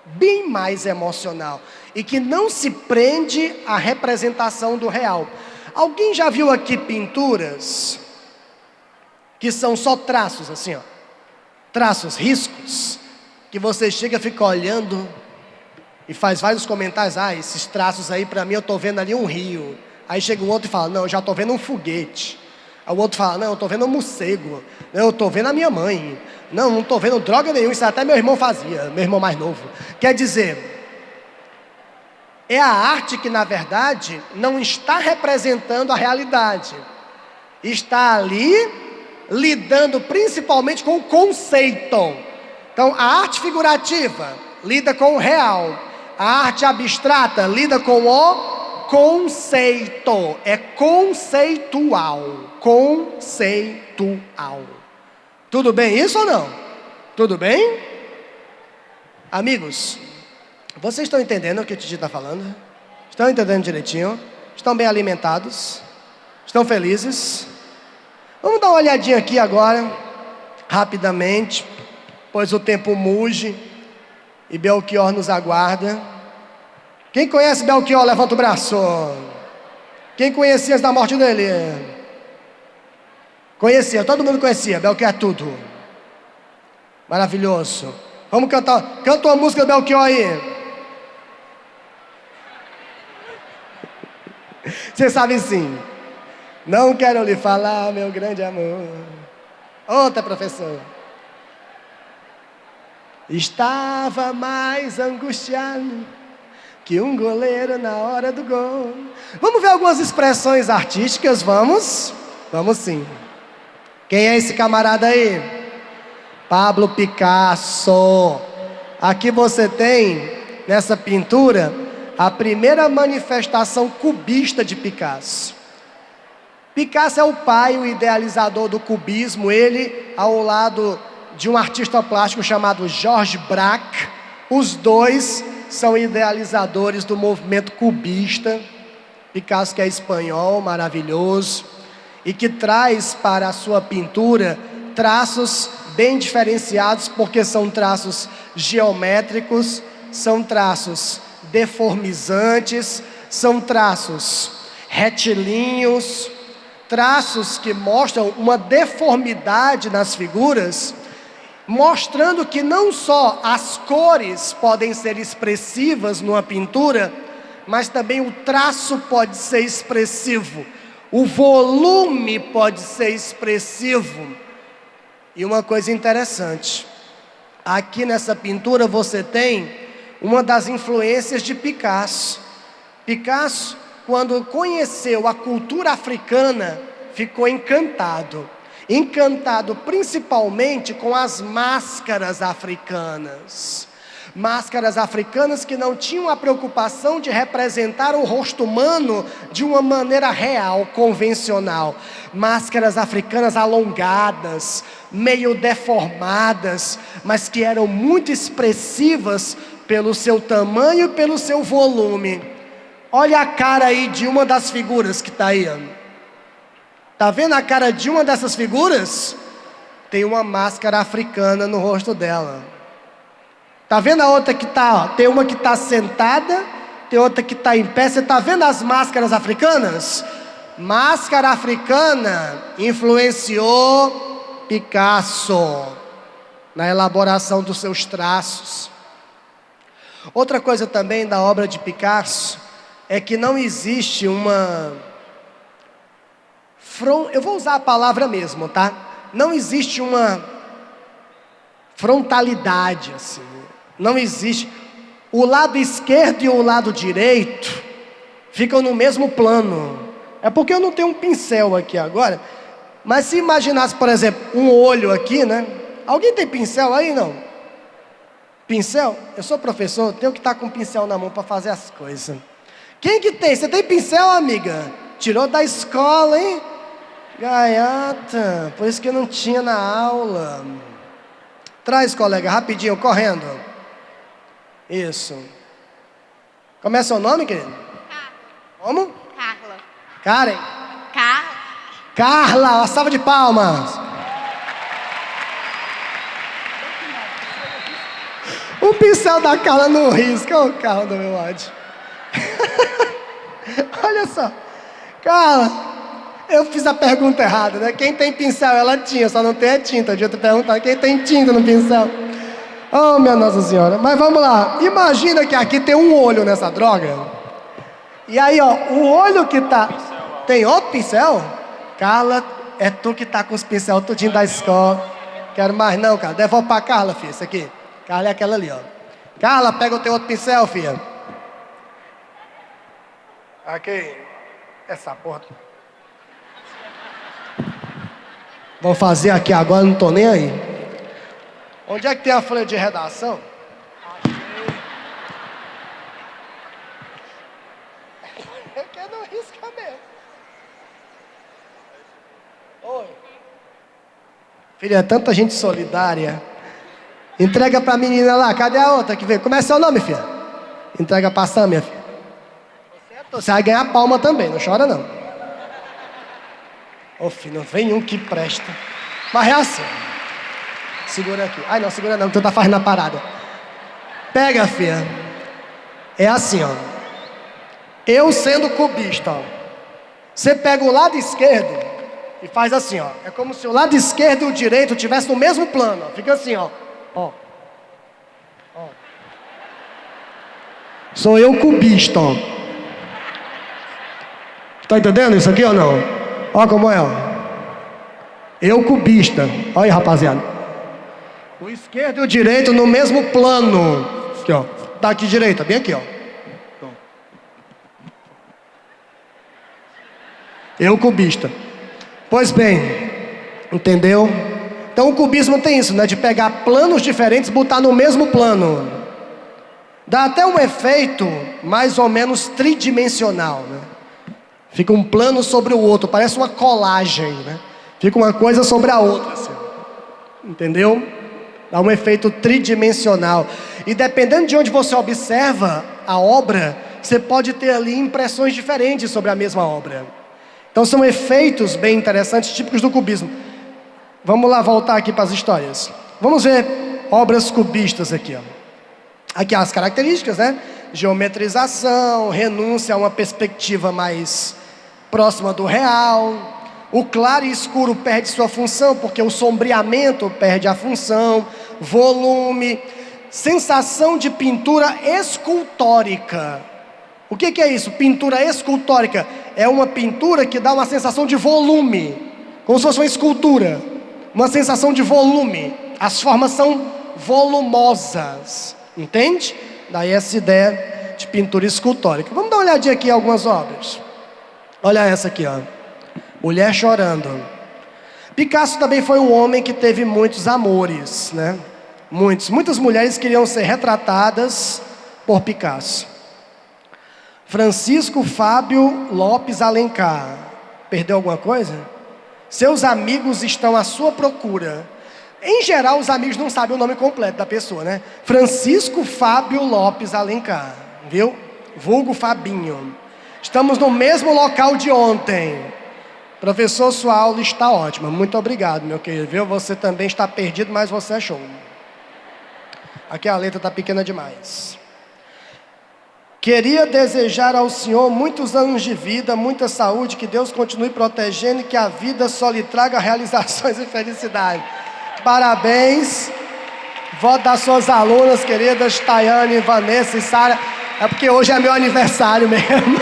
bem mais emocional, e que não se prende à representação do real. Alguém já viu aqui pinturas que são só traços assim, ó? Traços, riscos, que você chega, fica olhando e faz vários comentários. Ah, esses traços aí, para mim, eu estou vendo ali um rio. Aí chega um outro e fala, não, eu já estou vendo um foguete. Aí o outro fala, não, eu estou vendo um morcego. Não, eu estou vendo a minha mãe. Não estou vendo droga nenhuma, isso até meu irmão fazia, meu irmão mais novo. Quer dizer, é a arte que, na verdade, não está representando a realidade. Está ali lidando principalmente com o conceito. Então, a arte figurativa lida com o real. A arte abstrata lida com o conceito. É conceitual. Conceitual. Tudo bem isso ou não? Tudo bem? Amigos, vocês estão entendendo o que o Titi está falando? Estão entendendo direitinho? Estão bem alimentados? Estão felizes? Vamos dar uma olhadinha aqui agora, rapidamente, pois o tempo muge e Belchior nos aguarda. Quem conhece Belchior, levanta o braço. Quem conhecia antes da morte dele? Conhecia, todo mundo conhecia, Belchior é tudo. Maravilhoso. Vamos cantar, canta uma música do Belchior aí. Você sabe sim. Não quero lhe falar, meu grande amor. Outra, professor. Estava mais angustiado que um goleiro na hora do gol. Vamos ver algumas expressões artísticas, vamos? Vamos sim. Quem é esse camarada aí? Pablo Picasso. Aqui você tem, nessa pintura, a primeira manifestação cubista de Picasso. Picasso é o pai, o idealizador do cubismo, ele ao lado de um artista plástico chamado Georges Braque. Os dois são idealizadores do movimento cubista. Picasso, que é espanhol, maravilhoso, e que traz para a sua pintura traços bem diferenciados, porque são traços geométricos, são traços deformizantes, são traços retilíneos, traços que mostram uma deformidade nas figuras, mostrando que não só as cores podem ser expressivas numa pintura, mas também o traço pode ser expressivo, o volume pode ser expressivo. E uma coisa interessante, aqui nessa pintura você tem uma das influências de Picasso. Picasso, quando conheceu a cultura africana, ficou encantado. Encantado principalmente com as máscaras africanas. Máscaras africanas que não tinham a preocupação de representar o rosto humano de uma maneira real, convencional. Máscaras africanas alongadas, meio deformadas, mas que eram muito expressivas pelo seu tamanho e pelo seu volume. Olha a cara aí de uma das figuras que está aí. Está vendo a cara de uma dessas figuras? Tem uma máscara africana no rosto dela. Está vendo a outra que está? Tem uma que está sentada, tem outra que está em pé. Você está vendo as máscaras africanas? Máscara Africana influenciou Picasso na elaboração dos seus traços. Outra coisa também da obra de Picasso é que não existe eu vou usar a palavra mesmo, tá? Não existe uma frontalidade assim. Não existe. O lado esquerdo e o lado direito ficam no mesmo plano. É porque eu não tenho um pincel aqui agora. Mas se imaginasse, por exemplo, um olho aqui, né? Alguém tem pincel aí, não? Pincel? Eu sou professor, tenho que estar com o pincel na mão para fazer as coisas. Quem que tem? Você tem pincel, amiga? Tirou da escola, hein? Gaiata, por isso que eu não tinha na aula. Traz, colega, rapidinho, correndo. Isso. Como é seu nome, querido? Carla. Como? Carla. Karen? Carla. Carla, uma salva de palmas. O pincel da Carla não risca, o carro do meu ódio. Olha só. Carla, eu fiz a pergunta errada, né? Quem tem pincel, ela tinha, só não tem a tinta. Eu devia ter perguntado quem tem tinta no pincel. Oh, minha Nossa Senhora. Mas vamos lá. Imagina que aqui tem um olho nessa droga. E aí, ó, o olho que tá... Tem outro pincel? Carla, é tu que tá com os pincel tudinho da escola. Quero mais não, cara. Devolve pra Carla, filha, isso aqui. Carla é aquela ali, ó. Carla, pega o teu outro pincel, filha. Aqui. Essa porra. Vou fazer aqui agora, não tô nem aí. Onde é que tem a folha de redação? É que não risca mesmo. Oi. Filha, é tanta gente solidária. Entrega pra menina lá. Cadê a outra que veio? Como é seu nome, filha? Entrega pra Sam, minha filha. Você vai ganhar palma também, não chora não. Ô filho, não vem um que presta. Mas é assim. Segura aqui. Ai não, segura não, que tu tá fazendo a parada. Pega, filha. É assim, ó. Eu sendo cubista, ó. Você pega o lado esquerdo e faz assim, ó. É como se o lado esquerdo e o direito estivessem no mesmo plano, ó. Fica assim, ó. Ó. Ó. Sou eu cubista, ó. Tá entendendo isso aqui ou não? Ó como é, ó. Eu cubista. Olha aí, rapaziada. O esquerdo e o direito no mesmo plano. Aqui, ó. Tá aqui direita, bem aqui, ó. Eu cubista. Pois bem, entendeu? Então o cubismo tem isso, né? De pegar planos diferentes e botar no mesmo plano. Dá até um efeito mais ou menos tridimensional, né? Fica um plano sobre o outro, parece uma colagem, né? Fica uma coisa sobre a outra, assim. Entendeu? Dá um efeito tridimensional. E dependendo de onde você observa a obra, você pode ter ali impressões diferentes sobre a mesma obra. Então são efeitos bem interessantes, típicos do cubismo. Vamos lá voltar aqui para as histórias. Vamos ver obras cubistas aqui, ó. Aqui as características, né? Geometrização, renúncia a uma perspectiva mais próxima do real. O claro e escuro perde sua função, porque o sombreamento perde a função. Volume, sensação de pintura escultórica. O que é isso? Pintura escultórica é uma pintura que dá uma sensação de volume, como se fosse uma escultura, uma sensação de volume. As formas são volumosas, entende? Daí essa ideia de pintura escultórica. Vamos dar uma olhadinha aqui em algumas obras. Olha essa aqui, ó. Mulher chorando. Picasso também foi um homem que teve muitos amores, né? Muitas mulheres queriam ser retratadas por Picasso. Francisco Fábio Lopes Alencar. Perdeu alguma coisa? Seus amigos estão à sua procura. Em geral, os amigos não sabem o nome completo da pessoa, né? Francisco Fábio Lopes Alencar, viu? Vulgo Fabinho. Estamos no mesmo local de ontem. Professor, sua aula está ótima. Muito obrigado, meu querido, viu? Você também está perdido, mas você é show. Aqui a letra está pequena demais. Queria desejar ao senhor muitos anos de vida, muita saúde, que Deus continue protegendo e que a vida só lhe traga realizações e felicidade. Parabéns. Voto das suas alunas queridas, Tayane, Vanessa e Sara. É porque hoje é meu aniversário mesmo.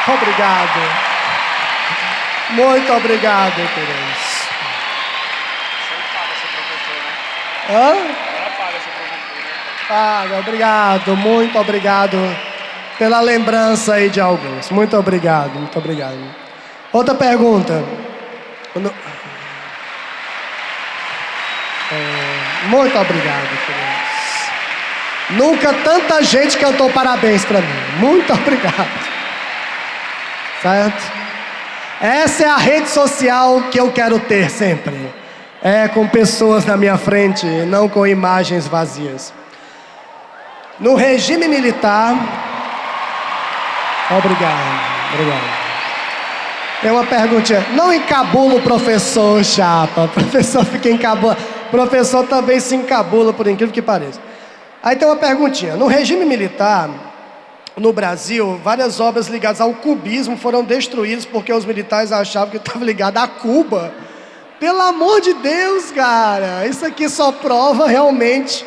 Obrigado. Muito obrigado, queridos. Hã? Paga, obrigado, muito obrigado pela lembrança aí de alguns. Muito obrigado, muito obrigado. Outra pergunta. Muito obrigado, queridos. Nunca tanta gente cantou parabéns pra mim. Muito obrigado. Certo? Essa é a rede social que eu quero ter sempre. É com pessoas na minha frente, não com imagens vazias. No regime militar... Obrigado. Tem uma perguntinha. Não encabula o professor, chapa. O professor fica encabulado. O professor também se encabula, por incrível que pareça. Aí tem uma perguntinha. No regime militar, no Brasil, várias obras ligadas ao cubismo foram destruídas porque os militares achavam que estava ligado a Cuba. Pelo amor de Deus, cara. Isso aqui só prova realmente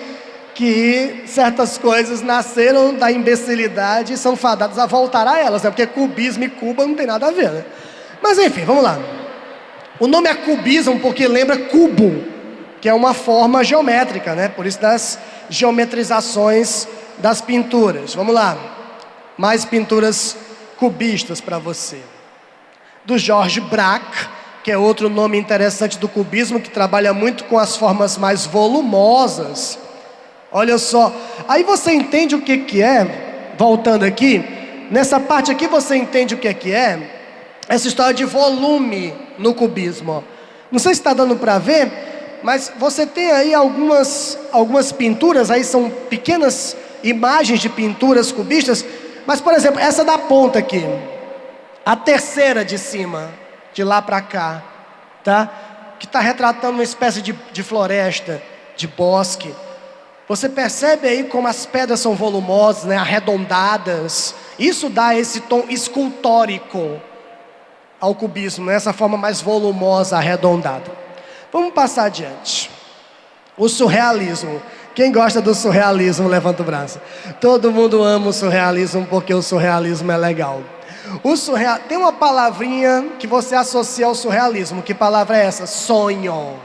que certas coisas nasceram da imbecilidade e são fadadas a voltar a elas, né? Porque cubismo e Cuba não tem nada a ver, né? Mas enfim, vamos lá. O nome é cubismo porque lembra cubo, que é uma forma geométrica, né? Por isso das geometrizações das pinturas. Vamos lá. Mais pinturas cubistas para você. Do George Braque, que é outro nome interessante do cubismo, que trabalha muito com as formas mais volumosas. Olha só, aí você entende o que é, voltando aqui, nessa parte aqui você entende o que é, essa história de volume no cubismo. Ó. Não sei se está dando para ver, mas você tem aí algumas pinturas, aí são pequenas imagens de pinturas cubistas, mas por exemplo, essa da ponta aqui, a terceira de cima, de lá para cá, tá? Que está retratando uma espécie de floresta, de bosque. Você percebe aí como as pedras são volumosas, né? Arredondadas. Isso dá esse tom escultórico ao cubismo, né? Essa forma mais volumosa, arredondada. Vamos passar adiante. O surrealismo. Quem gosta do surrealismo, levanta o braço. Todo mundo ama o surrealismo porque o surrealismo é legal. Tem uma palavrinha que você associa ao surrealismo. Que palavra é essa? Sonho.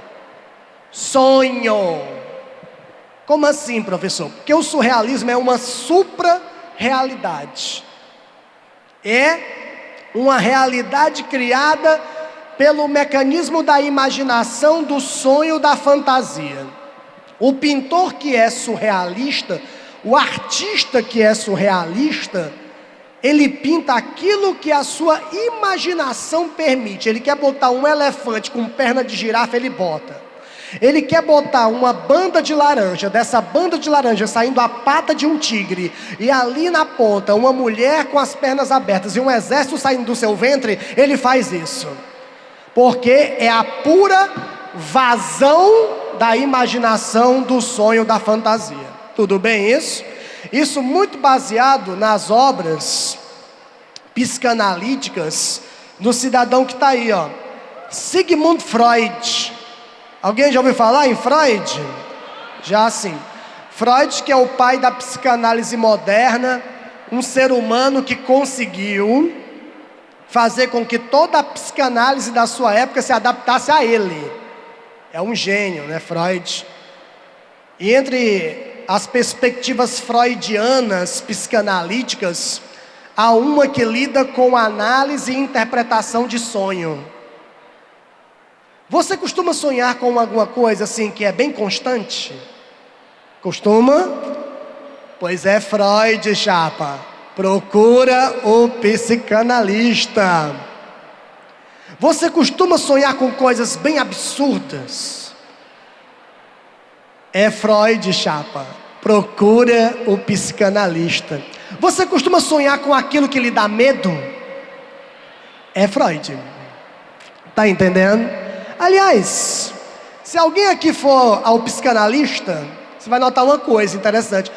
Sonho. Como assim, professor? Porque o surrealismo é uma supra-realidade. É uma realidade criada pelo mecanismo da imaginação, do sonho, da fantasia. O pintor que é surrealista, o artista que é surrealista, ele pinta aquilo que a sua imaginação permite. Ele quer botar um elefante com perna de girafa, ele bota. Ele quer botar uma banda de laranja, dessa banda de laranja saindo a pata de um tigre, e ali na ponta uma mulher com as pernas abertas e um exército saindo do seu ventre. Ele faz isso porque é a pura vazão da imaginação, do sonho, da fantasia. Tudo bem isso? Isso muito baseado nas obras psicanalíticas do cidadão que está aí, ó, Sigmund Freud. Alguém já ouviu falar em Freud? Já sim. Freud, que é o pai da psicanálise moderna, um ser humano que conseguiu fazer com que toda a psicanálise da sua época se adaptasse a ele. É um gênio, né, Freud? E entre as perspectivas freudianas, psicanalíticas, há uma que lida com análise e interpretação de sonho. Você costuma sonhar com alguma coisa assim que é bem constante? Costuma? Pois é Freud, chapa. Procura o psicanalista. Você costuma sonhar com coisas bem absurdas? É Freud, chapa. Procura o psicanalista. Você costuma sonhar com aquilo que lhe dá medo? É Freud. Tá entendendo? Aliás, se alguém aqui for ao psicanalista, você vai notar uma coisa interessante.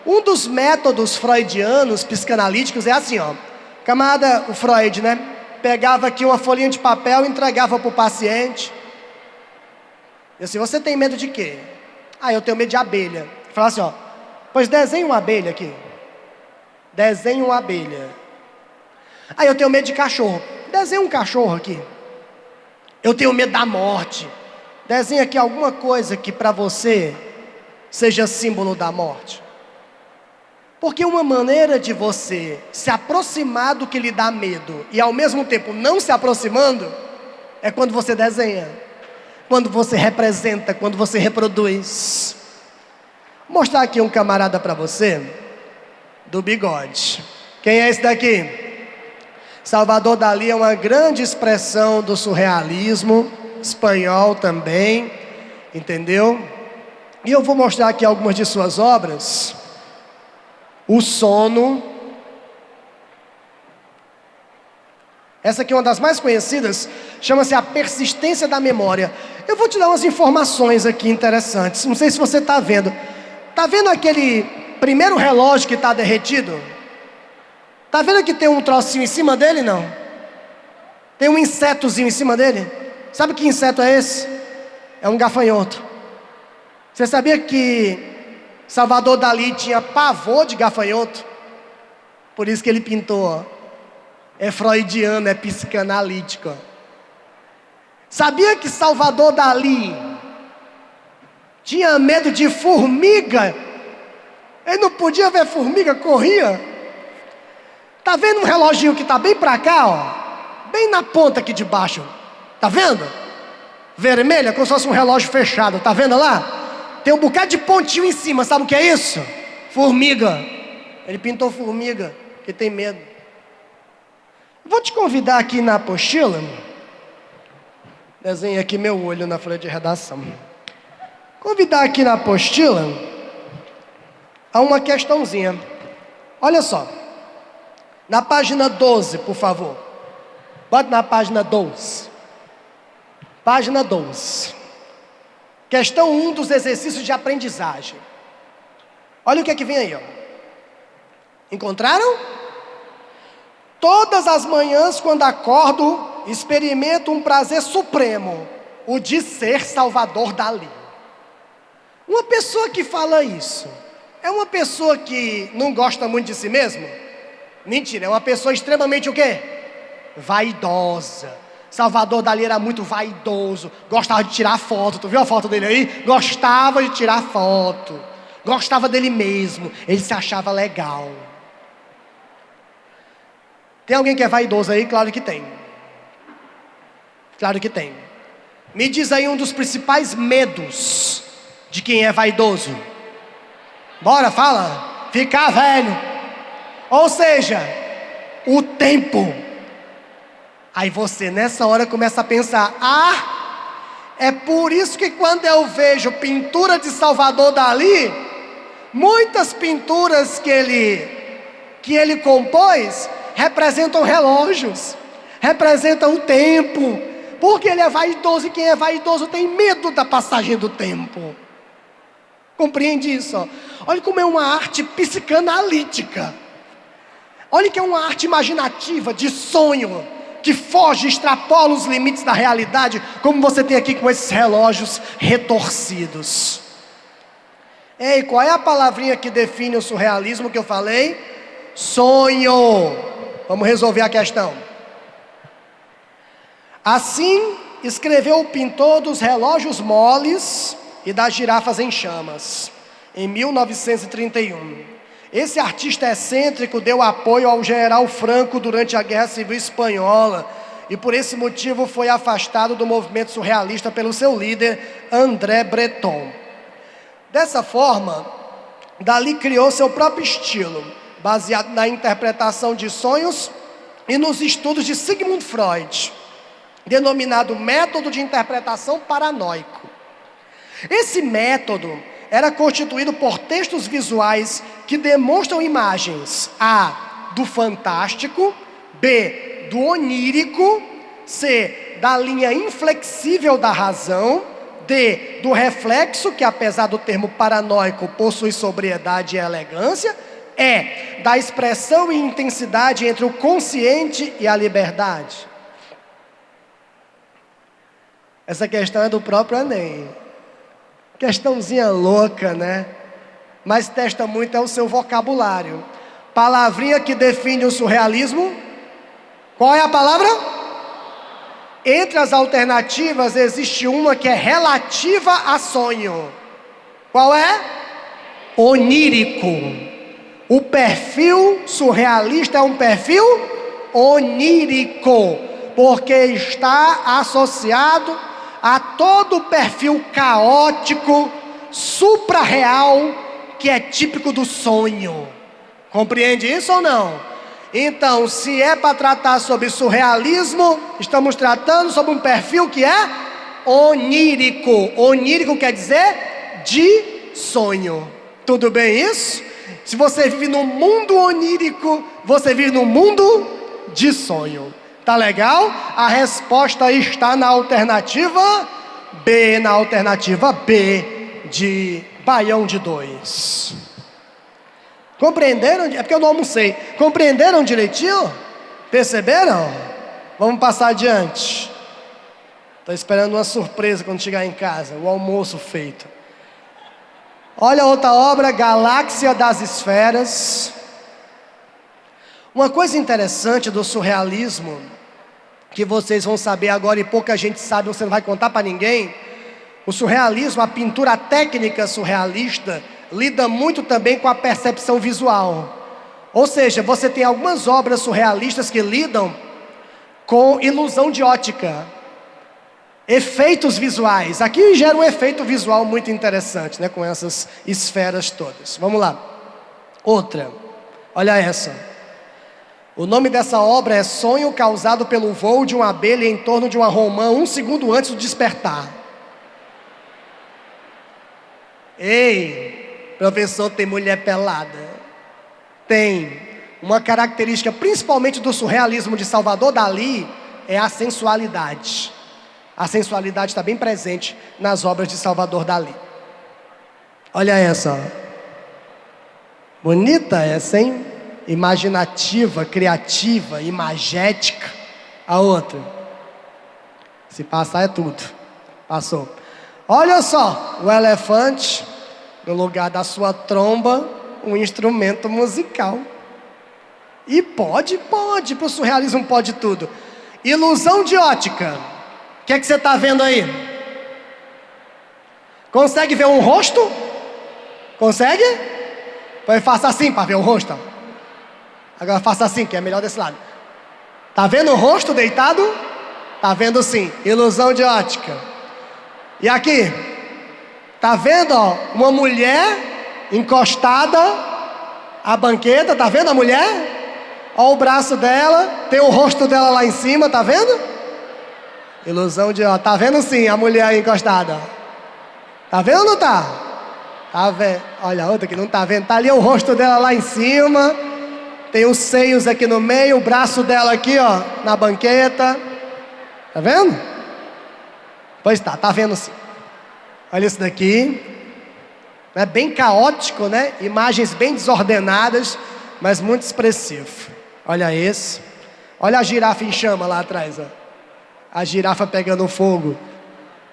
Um dos métodos freudianos, psicanalíticos, é assim, ó. Camarada, o Freud, né? Pegava aqui uma folhinha de papel e entregava para o paciente. E assim, você tem medo de quê? Ah, eu tenho medo de abelha. Falava assim, ó. Pois desenhe uma abelha aqui. Desenhe uma abelha. Ah, eu tenho medo de cachorro. Desenhe um cachorro aqui. Eu tenho medo da morte. Desenhe aqui alguma coisa que para você seja símbolo da morte. Porque uma maneira de você se aproximar do que lhe dá medo e ao mesmo tempo não se aproximando é quando você desenha, quando você representa, quando você reproduz. Vou mostrar aqui um camarada para você do bigode. Quem é esse daqui? Salvador Dalí é uma grande expressão do surrealismo espanhol também, entendeu? E eu vou mostrar aqui algumas de suas obras. O Sono. Essa aqui é uma das mais conhecidas, chama-se A Persistência da Memória. Eu vou te dar umas informações aqui interessantes. Não sei se você está vendo. Está vendo aquele primeiro relógio que está derretido? Está vendo que tem um trocinho em cima dele? Não. Tem um insetozinho em cima dele? Sabe que inseto é esse? É um gafanhoto. Você sabia que Salvador Dalí tinha pavor de gafanhoto? Por isso que ele pintou, ó. É freudiano, é psicanalítico, ó. Sabia que Salvador Dalí tinha medo de formiga? Ele não podia ver formiga, corria. Tá vendo um reloginho que tá bem pra cá, ó? Bem na ponta aqui de baixo. Tá vendo? Vermelha, como se fosse um relógio fechado. Tá vendo lá? Tem um bocado de pontinho em cima, sabe o que é isso? Formiga. Ele pintou formiga, porque tem medo. Vou te convidar aqui na apostila. Desenhei aqui meu olho na folha de redação. Convidar aqui na apostila a uma questãozinha. Olha só. Na página 12, por favor. Bota na página 12. Página 12. Questão 1 dos exercícios de aprendizagem. Olha o que é que vem aí, ó. Encontraram? Todas as manhãs, quando acordo, experimento um prazer supremo, o de ser Salvador Dalí. Uma pessoa que fala isso, é uma pessoa que não gosta muito de si mesmo? Mentira, é uma pessoa extremamente o quê? Vaidosa. Salvador Dalí era muito vaidoso, gostava de tirar foto. Tu viu a foto dele aí? Gostava de tirar foto, gostava dele mesmo, ele se achava legal. Tem alguém que é vaidoso aí? Claro que tem. Claro que tem. Me diz aí um dos principais medos de quem é vaidoso. Bora, fala. Ficar velho. Ou seja, o tempo. Aí você nessa hora começa a pensar: ah, é por isso que quando eu vejo pintura de Salvador Dalí, muitas pinturas que ele compôs representam relógios, representam o tempo, porque ele é vaidoso, e quem é vaidoso tem medo da passagem do tempo. Compreende isso? Ó? Olha como é uma arte psicanalítica. Olha que é uma arte imaginativa, de sonho, que foge, extrapola os limites da realidade, como você tem aqui com esses relógios retorcidos. Ei, qual é a palavrinha que define o surrealismo que eu falei? Sonho. Vamos resolver a questão. Assim escreveu o pintor dos relógios moles e das girafas em chamas, em 1931. Esse artista excêntrico deu apoio ao general Franco durante a Guerra Civil Espanhola e por esse motivo foi afastado do movimento surrealista pelo seu líder, André Breton. Dessa forma, Dalí criou seu próprio estilo, baseado na interpretação de sonhos e nos estudos de Sigmund Freud, denominado método de interpretação paranoico. Esse método era constituído por textos visuais que demonstram imagens: A, do fantástico; B, do onírico; C, da linha inflexível da razão; D, do reflexo, que apesar do termo paranoico possui sobriedade e elegância. E, da expressão e intensidade entre o consciente e a liberdade. Essa questão é do próprio Enem. Questãozinha louca, né? Mas testa muito é o seu vocabulário. Palavrinha que define o surrealismo. Qual é a palavra? Entre as alternativas existe uma que é relativa a sonho. Qual é? Onírico. O perfil surrealista é um perfil onírico, porque está associado a todo o perfil caótico, supra-real, que é típico do sonho. Compreende isso ou não? Então, se é para tratar sobre surrealismo, estamos tratando sobre um perfil que é onírico. Onírico quer dizer de sonho. Tudo bem isso? Se você vive num mundo onírico, você vive num mundo de sonho. Tá legal? A resposta está na alternativa B, de Baião de 2. Compreenderam? É porque eu não almocei. Compreenderam direitinho? Perceberam? Vamos passar adiante. Estou esperando uma surpresa quando chegar em casa. O almoço feito. Olha outra obra, Galáxia das Esferas. Uma coisa interessante do surrealismo, que vocês vão saber agora e pouca gente sabe, você não vai contar para ninguém. O surrealismo, a pintura técnica surrealista, lida muito também com a percepção visual. Ou seja, você tem algumas obras surrealistas que lidam com ilusão de ótica, efeitos visuais. Aqui gera um efeito visual muito interessante, né, com essas esferas todas. Vamos lá. Outra, olha essa. O nome dessa obra é Sonho Causado pelo Voo de uma Abelha em torno de uma romã 1 segundo antes do despertar. Ei, professor, tem mulher pelada? Tem. Uma característica principalmente do surrealismo de Salvador Dalí é a sensualidade. A sensualidade está bem presente nas obras de Salvador Dalí. Olha essa. Bonita essa, hein? Imaginativa, criativa, imagética. A outra. Se passar é tudo. Passou. Olha só, o elefante, no lugar da sua tromba, um instrumento musical. E pode, para o surrealismo pode tudo. Ilusão de ótica. O que é que você está vendo aí? Consegue ver um rosto? Consegue? Pois faça assim para ver o rosto. Agora faça assim, que é melhor desse lado. Tá vendo o rosto deitado? Tá vendo sim, ilusão de ótica. E aqui? Tá vendo, ó, uma mulher encostada à banqueta, tá vendo a mulher? Ó o braço dela, tem o rosto dela lá em cima, tá vendo? Ilusão de ótica. Tá vendo sim a mulher aí encostada? Tá vendo ou não tá? Tá vendo? Olha a outra que não tá vendo, tá ali o rosto dela lá em cima. Tem os seios aqui no meio, o braço dela aqui, ó, na banqueta. Tá vendo? Pois tá vendo sim. Olha isso daqui. É bem caótico, né? Imagens bem desordenadas, mas muito expressivo. Olha esse. Olha a girafa em chama lá atrás, ó. A girafa pegando fogo.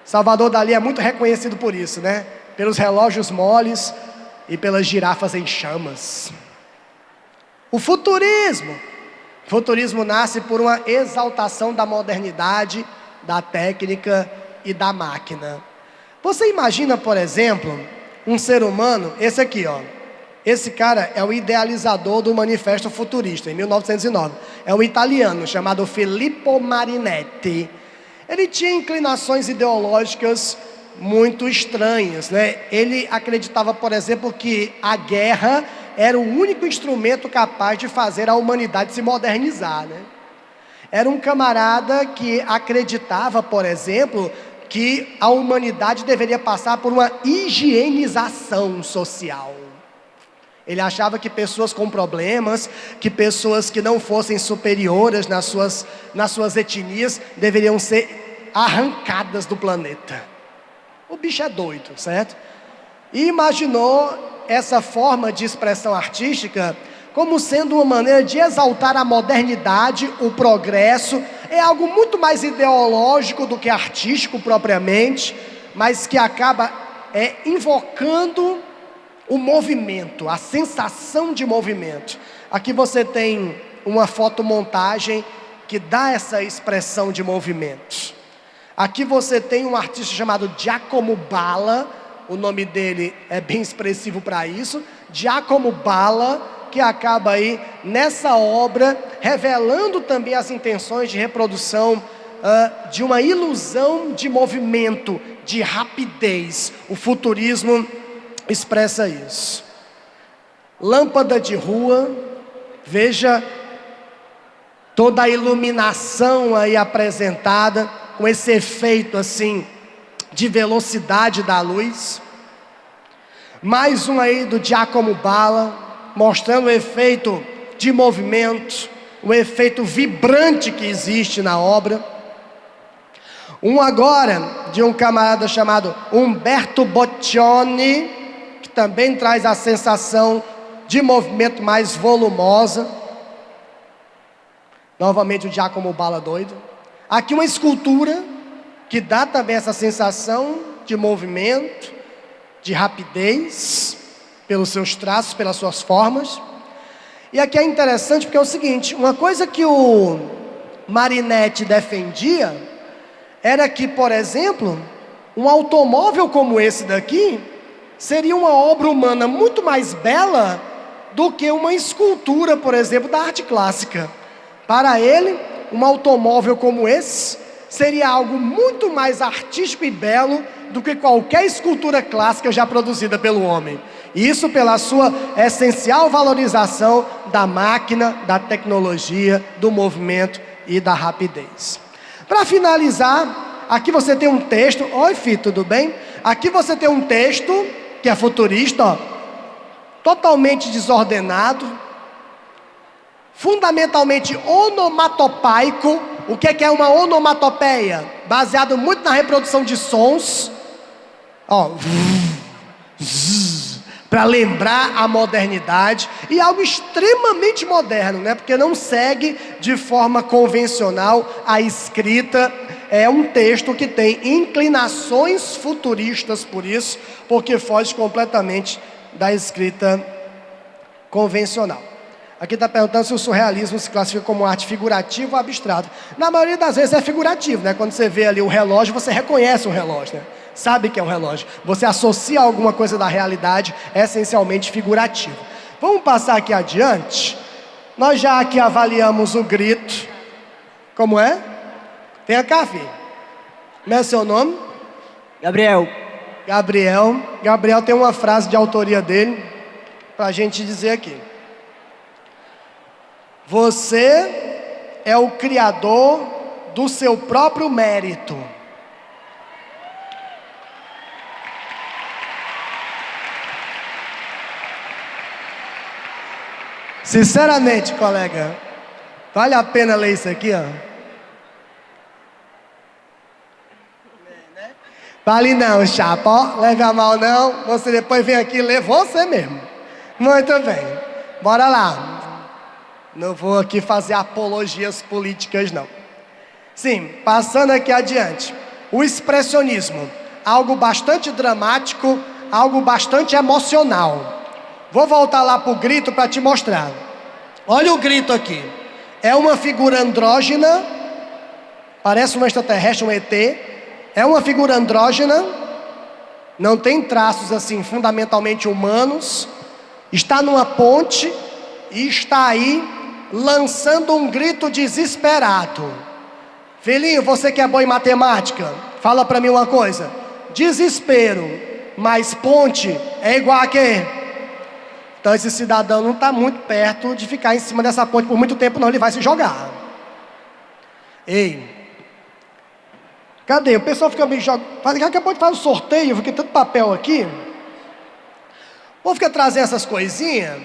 Salvador Dalí é muito reconhecido por isso, né? Pelos relógios moles e pelas girafas em chamas. O futurismo. O futurismo nasce por uma exaltação da modernidade, da técnica e da máquina. Você imagina, por exemplo, um ser humano, esse aqui, ó. Esse cara é o idealizador do Manifesto Futurista, em 1909. É um italiano chamado Filippo Marinetti. Ele tinha inclinações ideológicas muito estranhas, né? Ele acreditava, por exemplo, que a guerra era o único instrumento capaz de fazer a humanidade se modernizar, né? Era um camarada que acreditava, por exemplo, que a humanidade deveria passar por uma higienização social. Ele achava que pessoas com problemas, que pessoas que não fossem superiores nas suas etnias, deveriam ser arrancadas do planeta. O bicho é doido, certo? E imaginou essa forma de expressão artística como sendo uma maneira de exaltar a modernidade, o progresso. É algo muito mais ideológico do que artístico propriamente, mas que acaba invocando o movimento, a sensação de movimento. Aqui você tem uma fotomontagem que dá essa expressão de movimento. Aqui você tem um artista chamado Giacomo Balla, o nome dele é bem expressivo para isso, Giacomo Balla, que acaba aí nessa obra revelando também as intenções de reprodução de uma ilusão de movimento, de rapidez. O futurismo expressa isso. Lâmpada de rua, veja toda a iluminação aí apresentada, com esse efeito assim, de velocidade da luz. Mais um aí do Giacomo Balla, mostrando o efeito de movimento, o efeito vibrante que existe na obra. Um agora, de um camarada chamado Umberto Boccioni, que também traz a sensação de movimento mais volumosa. Novamente o Giacomo Balla doido. Aqui uma escultura que dá também essa sensação de movimento, de rapidez, pelos seus traços, pelas suas formas. E aqui é interessante porque é o seguinte, uma coisa que o Marinetti defendia era que, por exemplo, um automóvel como esse daqui seria uma obra humana muito mais bela do que uma escultura, por exemplo, da arte clássica. Para ele, um automóvel como esse seria algo muito mais artístico e belo do que qualquer escultura clássica já produzida pelo homem. Isso pela sua essencial valorização da máquina, da tecnologia, do movimento e da rapidez. Para finalizar, aqui você tem um texto. Oi, Fih, tudo bem? Aqui você tem um texto que é futurista, ó, totalmente desordenado, fundamentalmente onomatopaico. O que é uma onomatopeia? Baseado muito na reprodução de sons, ó, para lembrar a modernidade, e algo extremamente moderno, né? Porque não segue de forma convencional a escrita. É um texto que tem inclinações futuristas por isso, porque foge completamente da escrita convencional. Aqui está perguntando se o surrealismo se classifica como arte figurativa ou abstrata. Na maioria das vezes é figurativo, né? Quando você vê ali o relógio, você reconhece o relógio, né? Sabe que é um relógio. Você associa alguma coisa da realidade, é essencialmente figurativo. Vamos passar aqui adiante. Nós já aqui avaliamos o grito. Como é? Vem cá, filho. Como é seu nome? Gabriel. Gabriel tem uma frase de autoria dele para a gente dizer aqui. Você é o criador do seu próprio mérito. Sinceramente, colega, vale a pena ler isso aqui, ó? Vale não, chapa, ó, leve a mal não. Você depois vem aqui ler você mesmo. Muito bem, bora lá. Não vou aqui fazer apologias políticas, não. Sim, passando aqui adiante. O expressionismo, algo bastante dramático, algo bastante emocional. Vou voltar lá para o grito para te mostrar. Olha o grito aqui. É uma figura andrógena, parece um extraterrestre, um ET. É uma figura andrógena, não tem traços assim fundamentalmente humanos. Está numa ponte e está aí lançando um grito desesperado. Filhinho, você que é bom em matemática, fala para mim uma coisa. Desespero mais ponte é igual a quê? Então esse cidadão não está muito perto de ficar em cima dessa ponte por muito tempo não, ele vai se jogar. Ei, cadê? O pessoal fica me jogando. Daqui a pouco faz um sorteio, fica tanto papel aqui. Vou ficar trazendo essas coisinhas.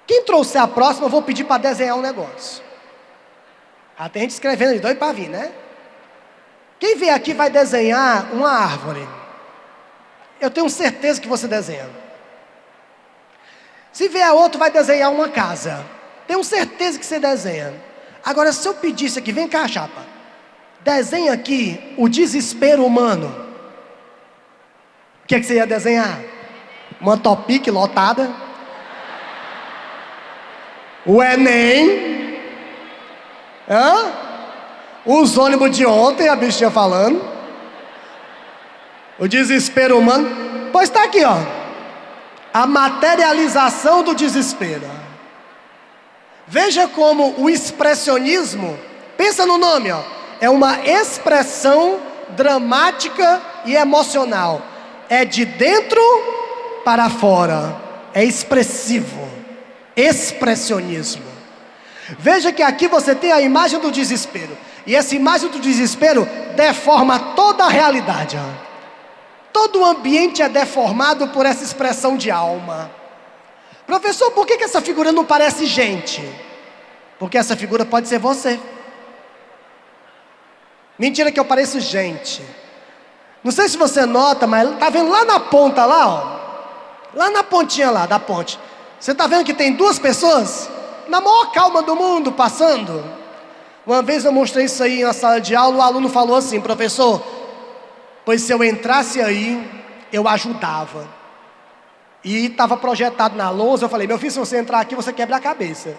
Quem trouxer a próxima, eu vou pedir para desenhar um negócio. Já tem gente escrevendo de doido para vir, né? Quem vier aqui vai desenhar uma árvore. Eu tenho certeza que você desenha. Se vier outro, vai desenhar uma casa. Tenho certeza que você desenha. Agora, se eu pedisse aqui, vem cá, chapa, desenha aqui o desespero humano. O que você ia desenhar? Uma Topic lotada? O Enem? Os ônibus de ontem, a bichinha falando. O desespero humano. Pois está aqui, ó. A materialização do desespero. Veja como o expressionismo, pensa no nome, ó, é uma expressão dramática e emocional. É de dentro para fora. É expressivo. Expressionismo. Veja que aqui você tem a imagem do desespero. E essa imagem do desespero deforma toda a realidade. Todo o ambiente é deformado por essa expressão de alma. Professor, por que essa figura não parece gente? Porque essa figura pode ser você. Mentira que eu pareço gente. Não sei se você nota, mas tá vendo lá na ponta lá, ó? Lá na pontinha lá da ponte. Você tá vendo que tem duas pessoas? Na maior calma do mundo, passando. Uma vez eu mostrei isso aí na sala de aula, o aluno falou assim: professor, pois se eu entrasse aí, eu ajudava. E estava projetado na lousa, eu falei: meu filho, se você entrar aqui, você quebra a cabeça.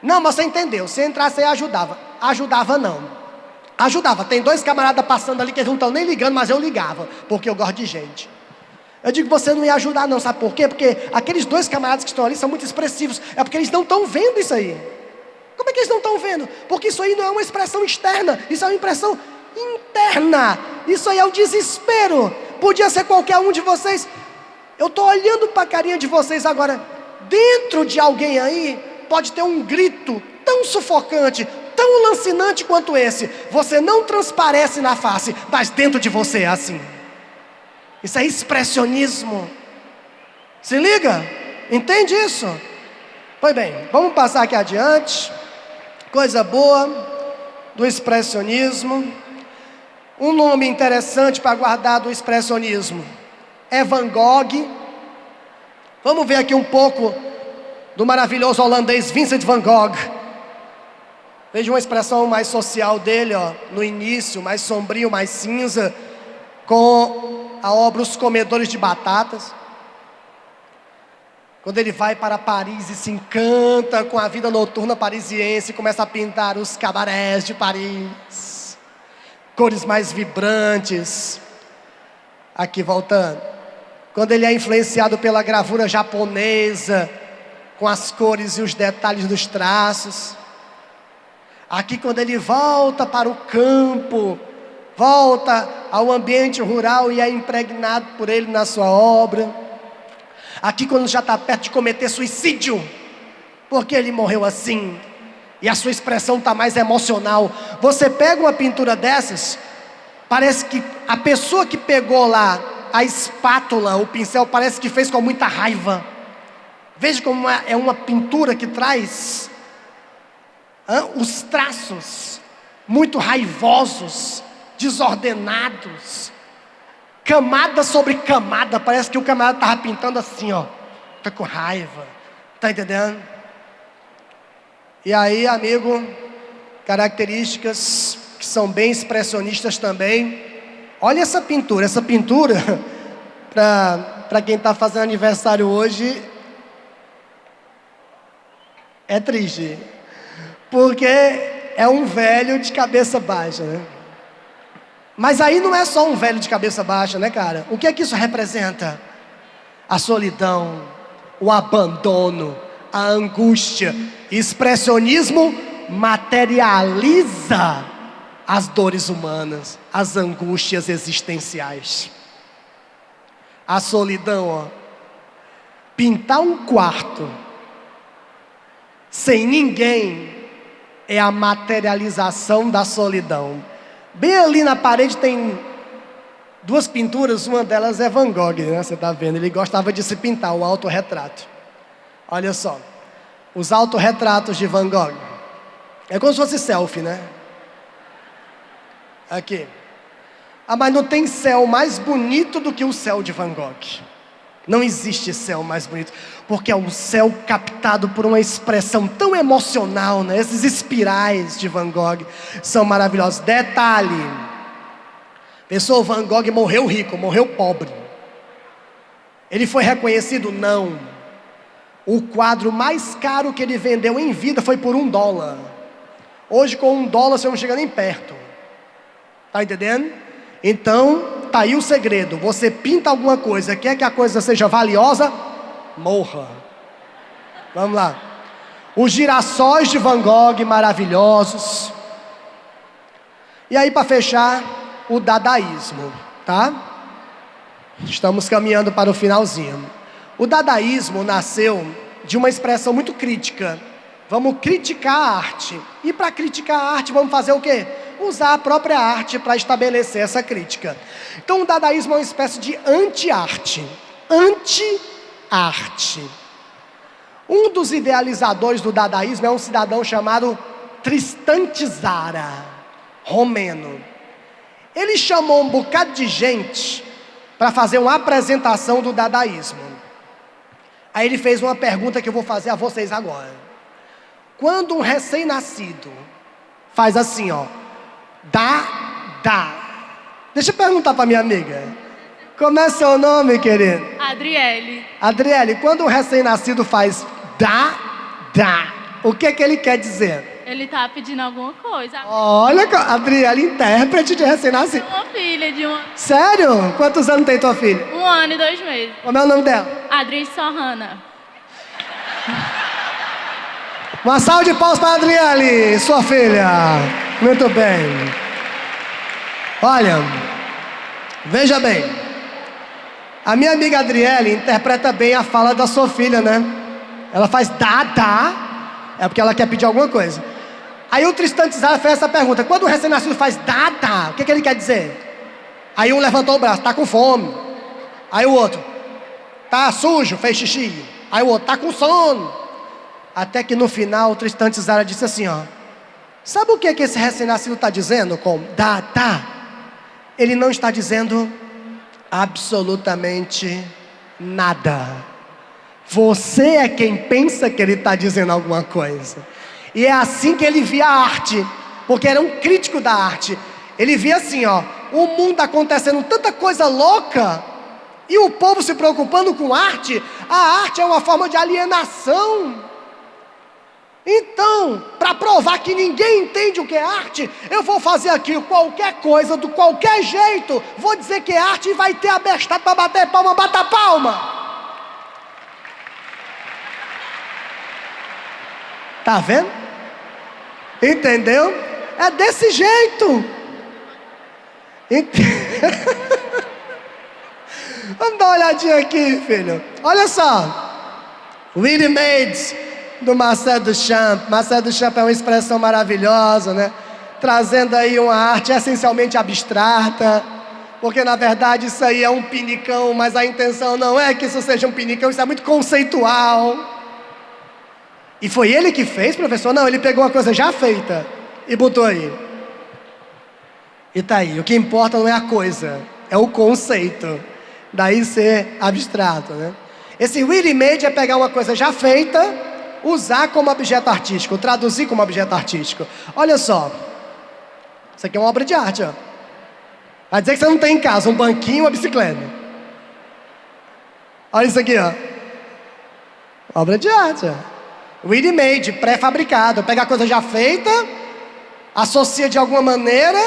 Não, mas você entendeu, se entrasse aí, ajudava. Ajudava não. Ajudava, tem dois camaradas passando ali que eles não estão nem ligando, mas eu ligava, porque eu gosto de gente. Eu digo, você não ia ajudar não, sabe por quê? Porque aqueles dois camaradas que estão ali são muito expressivos. É porque eles não estão vendo isso aí. Como é que eles não estão vendo? Porque isso aí não é uma expressão externa, isso é uma impressão interna. Isso aí é o desespero. Podia ser qualquer um de vocês. Eu estou olhando para a carinha de vocês agora. Dentro de alguém aí pode ter um grito tão sufocante, tão lancinante quanto esse. Você não transparece na face, mas dentro de você é assim. Isso é expressionismo. Se liga? Entende isso? Pois bem, vamos passar aqui adiante. Coisa boa do expressionismo. Um nome interessante para guardar do expressionismo é Van Gogh. Vamos ver aqui um pouco do maravilhoso holandês Vincent van Gogh. Veja uma expressão mais social dele, ó, no início, mais sombrio, mais cinza, com a obra Os Comedores de Batatas. Quando ele vai para Paris e se encanta com a vida noturna parisiense, começa a pintar os cabarés de Paris, cores mais vibrantes. Aqui voltando, quando ele é influenciado pela gravura japonesa, com as cores e os detalhes dos traços. Aqui quando ele volta para o campo, volta ao ambiente rural e é impregnado por ele na sua obra. Aqui quando já está perto de cometer suicídio, porque ele morreu assim, e a sua expressão está mais emocional. Você pega uma pintura dessas, parece que a pessoa que pegou lá a espátula, o pincel, parece que fez com muita raiva. Veja como é uma pintura que traz os traços muito raivosos, desordenados, camada sobre camada. Parece que o camarada estava pintando assim, ó, tá com raiva, tá entendendo? E aí, amigo, características que são bem expressionistas também. Olha essa pintura para quem está fazendo aniversário hoje, é triste, porque é um velho de cabeça baixa, né? Mas aí não é só um velho de cabeça baixa, né, cara? O que é que isso representa? A solidão, o abandono, a angústia. Expressionismo materializa as dores humanas, as angústias existenciais. A solidão, ó. Pintar um quarto sem ninguém é a materialização da solidão. Bem ali na parede tem duas pinturas, uma delas é Van Gogh, né? Você está vendo, ele gostava de se pintar, o autorretrato. Olha só, os autorretratos de Van Gogh. É como se fosse selfie, né? Aqui. Ah, mas não tem céu mais bonito do que o céu de Van Gogh. Não existe céu mais bonito, porque é um céu captado por uma expressão tão emocional, né? Esses espirais de Van Gogh são maravilhosos. Detalhe: pessoal, Van Gogh morreu rico, morreu pobre. Ele foi reconhecido? Não. O quadro mais caro que ele vendeu em vida foi por $1. Hoje, com $1, você não chega nem perto. Tá entendendo? Então, tá aí o segredo. Você pinta alguma coisa, quer que a coisa seja valiosa? Morra. Vamos lá. Os girassóis de Van Gogh, maravilhosos. E aí, para fechar, o dadaísmo, tá? Estamos caminhando para o finalzinho. O dadaísmo nasceu de uma expressão muito crítica. Vamos criticar a arte. E para criticar a arte, vamos fazer o quê? Usar a própria arte para estabelecer essa crítica. Então o dadaísmo é uma espécie de anti-arte. Anti-arte. Um dos idealizadores do dadaísmo é um cidadão chamado Tristan Tzara, romeno. Ele chamou um bocado de gente para fazer uma apresentação do dadaísmo. Aí ele fez uma pergunta que eu vou fazer a vocês agora. Quando um recém-nascido faz assim, ó, dá. Deixa eu perguntar para minha amiga. Como é seu nome, querido? Adriele. Adriele, quando um recém-nascido faz dá, o que ele quer dizer? Ele tá pedindo alguma coisa. Olha, Adriele, intérprete de recém-nascido. Uma filha de uma... Sério? Quantos anos tem tua filha? 1 ano e 2 meses. Como é o nome dela? Adri Sorrana. Uma salva de palmas para a Adriele, sua filha. Muito bem. Olha, veja bem. A minha amiga Adriele interpreta bem a fala da sua filha, né? Ela faz dá, é porque ela quer pedir alguma coisa. Aí o Tristan Tzara fez essa pergunta: quando o recém-nascido faz dá, o que ele quer dizer? Aí um levantou o braço, tá com fome. Aí o outro, tá sujo, fez xixi. Aí o outro, tá com sono. Até que no final o Tristan Tzara disse assim, ó: sabe o que esse recém-nascido está dizendo com dá? Ele não está dizendo absolutamente nada. Você é quem pensa que ele está dizendo alguma coisa. E é assim que ele via a arte, porque era um crítico da arte. Ele via assim, ó, o mundo acontecendo tanta coisa louca, e o povo se preocupando com arte. A arte é uma forma de alienação. Então, para provar que ninguém entende o que é arte, eu vou fazer aqui qualquer coisa, do qualquer jeito. Vou dizer que é arte e vai ter abestado para bater palma, bata palma. Tá vendo? Entendeu? É desse jeito. Vamos dar uma olhadinha aqui, filho. Olha só. Willie Mays, do Marcel Duchamp. Marcel Duchamp é uma expressão maravilhosa, né? Trazendo aí uma arte essencialmente abstrata, porque na verdade isso aí é um pinicão, mas a intenção não é que isso seja um pinicão, isso é muito conceitual. E foi ele que fez, professor? Não, ele pegou uma coisa já feita e botou aí. E tá aí, o que importa não é a coisa, é o conceito. Daí ser abstrato, né? Esse Willie Mays é pegar uma coisa já feita, usar como objeto artístico, traduzir como objeto artístico. Olha só, isso aqui é uma obra de arte, ó. Vai dizer que você não tem em casa um banquinho e uma bicicleta. Olha isso aqui, ó. Obra de arte, ó. Ready-made, pré-fabricado. Pega a coisa já feita, associa de alguma maneira,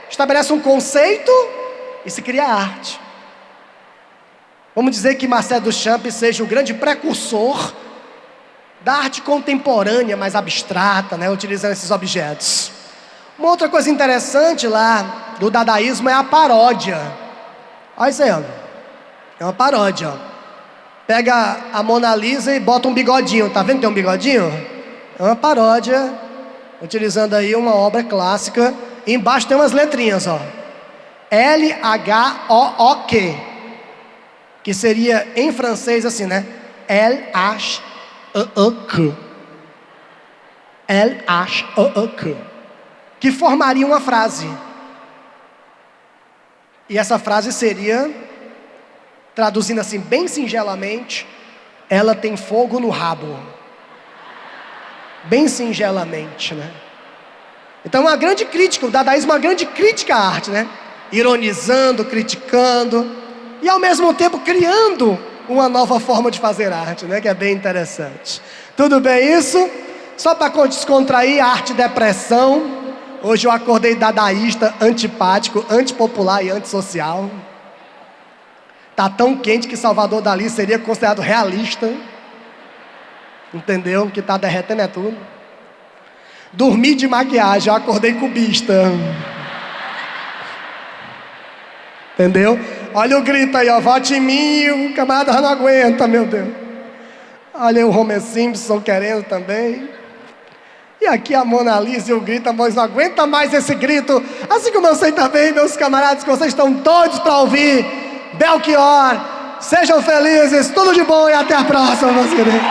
estabelece um conceito e se cria arte. Vamos dizer que Marcel Duchamp seja o grande precursor da arte contemporânea, mais abstrata, né, utilizando esses objetos. Uma outra coisa interessante lá do dadaísmo é a paródia. Olha isso aí, ó. É uma paródia, ó. Pega a Mona Lisa e bota um bigodinho, tá vendo que tem um bigodinho? É uma paródia, utilizando aí uma obra clássica. E embaixo tem umas letrinhas, ó. L-H-O-O-Q, que seria em francês assim, né? L-H-O-O-Q. L-H-O-O-Q. Que formaria uma frase. E essa frase seria, traduzindo assim bem singelamente, ela tem fogo no rabo. Bem singelamente, né? Então uma grande crítica, o dadaísmo é uma grande crítica à arte, né? Ironizando, criticando e ao mesmo tempo criando uma nova forma de fazer arte, né? Que é bem interessante. Tudo bem isso? Só para descontrair, a arte depressão. Hoje eu acordei dadaísta, antipático, antipopular e antissocial. Tá tão quente que Salvador Dalí seria considerado realista. Entendeu? Que tá derretendo é tudo. Dormi de maquiagem, eu acordei cubista. Entendeu? Olha o grito aí, ó. Vote em mim, o camarada já não aguenta, meu Deus. Olha o Homer Simpson querendo também. E aqui a Mona Lisa e o grito, mas não aguenta mais esse grito. Assim como eu sei também, meus camaradas, que vocês estão todos para ouvir Belchior. Sejam felizes, tudo de bom e até a próxima, meus queridos.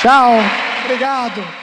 Tchau. Obrigado.